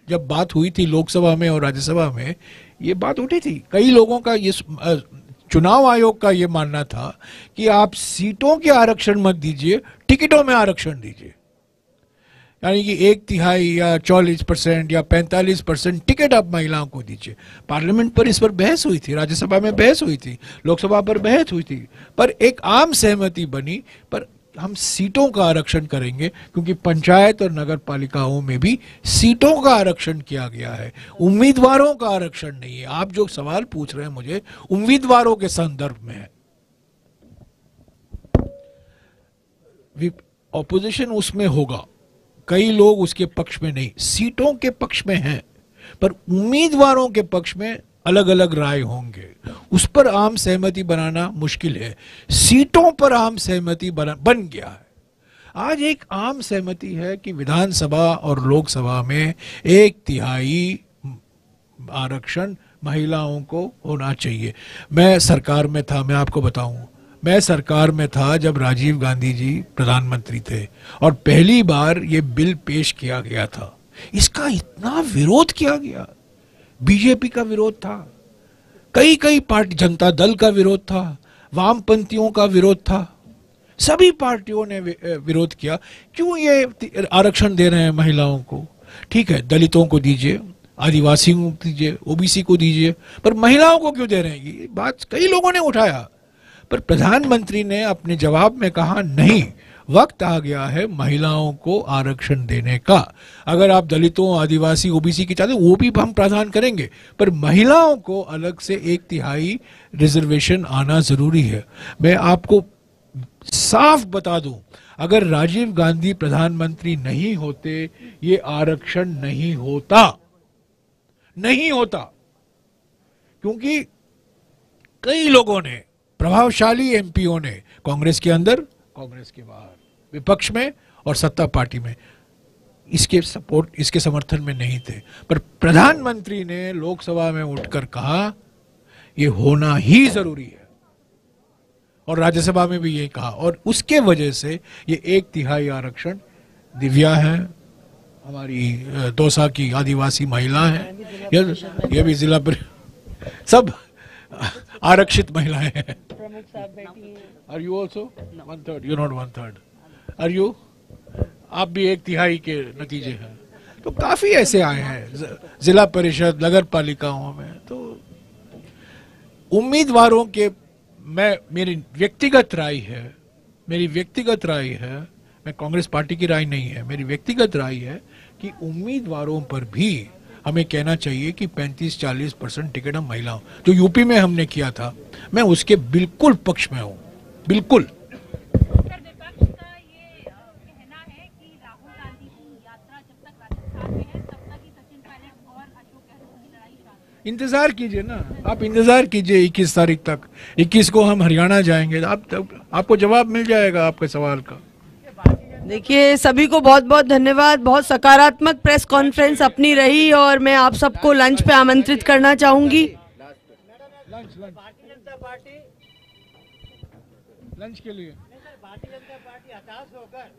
जब बात हुई थी लोकसभा में और राज्यसभा में, ये बात उठी थी। कई लोगों का ये चुनाव आयोग का ये मानना था कि आप सीटों के आरक्षण मत दीजिए, टिकटों में आरक्षण दीजिए। यानी कि 1/3 या 40% या 45% टिकट आप महिलाओं को दीजिए। पार्लियामेंट पर इस पर बहस हुई थी, राज्यसभा में बहस हुई थी, लोकसभा पर बहस हुई थी, पर एक आम सहमति बनी। पर हम सीटों का आरक्षण करेंगे क्योंकि पंचायत और नगर पालिकाओं में भी सीटों का आरक्षण किया गया है, उम्मीदवारों का आरक्षण नहीं है। आप जो सवाल पूछ रहे हैं मुझे उम्मीदवारों के संदर्भ में है। ऑपोजिशन उसमें होगा, कई लोग उसके पक्ष में नहीं, सीटों के पक्ष में हैं, पर उम्मीदवारों के पक्ष में अलग अलग राय होंगे। उस पर आम सहमति बनाना मुश्किल है। सीटों पर आम सहमति बन गया है। आज एक आम सहमति है कि विधानसभा और लोकसभा में 1/3 आरक्षण महिलाओं को होना चाहिए। मैं सरकार में था, मैं आपको बताऊं, मैं सरकार में था जब राजीव गांधी जी प्रधानमंत्री थे और पहली बार ये बिल पेश किया गया था। इसका इतना विरोध किया गया, बीजेपी का विरोध था, कई पार्टी, जनता दल का विरोध था, वामपंथियों का विरोध था, सभी पार्टियों ने विरोध किया। क्यों ये आरक्षण दे रहे हैं महिलाओं को? ठीक है, दलितों को दीजिए, आदिवासियों को दीजिए, ओबीसी को दीजिए, पर महिलाओं को क्यों दे रहे हैं? ये बात कई लोगों ने उठाया, पर प्रधानमंत्री ने अपने जवाब में कहा नहीं, वक्त आ गया है महिलाओं को आरक्षण देने का। अगर आप दलितों, आदिवासी, ओबीसी की चाहते वो भी हम प्रावधान करेंगे, पर महिलाओं को अलग से 1/3 रिजर्वेशन आना जरूरी है। मैं आपको साफ बता दूं, अगर राजीव गांधी प्रधानमंत्री नहीं होते ये आरक्षण नहीं होता, नहीं होता। क्योंकि कई लोगों ने, प्रभावशाली एमपीओ ने, कांग्रेस के अंदर, कांग्रेस के बाहर, विपक्ष में और सत्ता पार्टी में, इसके समर्थन में नहीं थे। पर प्रधानमंत्री ने लोकसभा में उठकर कहा यह होना ही जरूरी है, और राज्यसभा में भी यही कहा, और उसके वजह से ये 1/3 आरक्षण दिव्या है, हमारी दौसा की आदिवासी महिला है, ये भी जिला पर सब आरक्षित महिलाएं हैं। Are you also 1/3? You're not 1/3. Are you? आप भी 1/3 के नतीजे हैं। तो काफी ऐसे आए हैं जिला परिषद, नगर पालिकाओं में। तो उम्मीदवारों के, मेरी व्यक्तिगत राय है, मैं कांग्रेस पार्टी की राय नहीं है, मेरी व्यक्तिगत राय है कि उम्मीदवारों पर भी हमें कहना चाहिए कि 35-40% टिकट हम महिलाओं, जो यूपी में हमने किया था, मैं उसके बिल्कुल पक्ष में हूं, बिल्कुल। सर, विपक्ष का ये कहना है कि राहुल गांधी की यात्रा जब तक राजस्थान में है तब तक ही सचिन पायलट और अशोक गहलोत की लड़ाई शांत। इंतजार कीजिए ना, आप इंतजार कीजिए 21 तारीख तक। 21 को हम हरियाणा जाएंगे, आपको जवाब मिल जाएगा आपके सवाल का। देखिए, सभी को बहुत बहुत धन्यवाद। बहुत सकारात्मक प्रेस कॉन्फ्रेंस अपनी रही और मैं आप सबको लंच पे आमंत्रित करना चाहूंगी। लंच के लिए भारतीय जनता पार्टी हताश होकर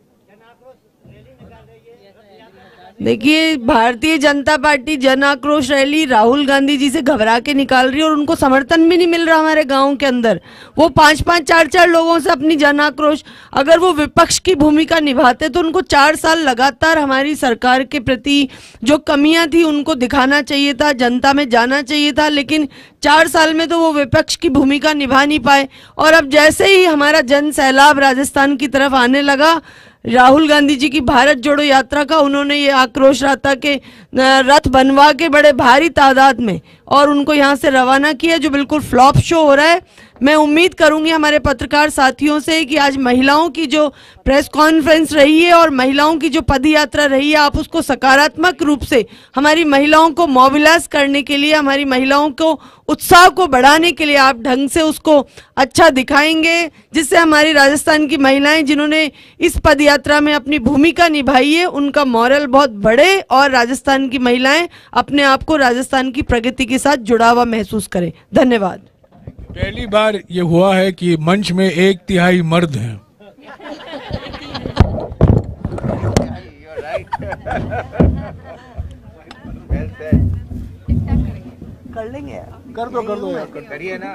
देखिए, भारतीय जनता पार्टी जन आक्रोश रैली राहुल गांधी जी से घबरा के निकाल रही है और उनको समर्थन भी नहीं मिल रहा हमारे गांव के अंदर। वो 5-5, 4-4 लोगों से अपनी जन आक्रोश, अगर वो विपक्ष की भूमिका निभाते तो उनको 4 साल लगातार हमारी सरकार के प्रति जो कमियां थी उनको दिखाना चाहिए था, जनता में जाना चाहिए था, लेकिन 4 साल में तो वो विपक्ष की भूमिका निभा नहीं पाए। और अब जैसे ही हमारा जन सैलाब राजस्थान की तरफ आने लगा, राहुल गांधी जी की भारत जोड़ो यात्रा का उन्होंने ये आक्रोश रथा के रथ बनवा के बड़े भारी तादाद में और उनको यहाँ से रवाना किया, जो बिल्कुल फ्लॉप शो हो रहा है। मैं उम्मीद करूंगी हमारे पत्रकार साथियों से कि आज महिलाओं की जो प्रेस कॉन्फ्रेंस रही है और महिलाओं की जो पद यात्रा रही है, आप उसको सकारात्मक रूप से हमारी महिलाओं को मोबिलाइज करने के लिए, हमारी महिलाओं को उत्साह को बढ़ाने के लिए आप ढंग से उसको अच्छा दिखाएंगे, जिससे हमारी राजस्थान की महिलाएं जिन्होंने इस पद यात्रा में अपनी भूमिका निभाई है उनका मॉरल बहुत बढ़े और राजस्थान की महिलाएं अपने आप को राजस्थान की प्रगति के साथ जुड़ा हुआ महसूस करें। धन्यवाद। पहली बार ये हुआ है कि मंच में 1/3 मर्द हैं। कर लेंगे, कर दो यार, करिए ना।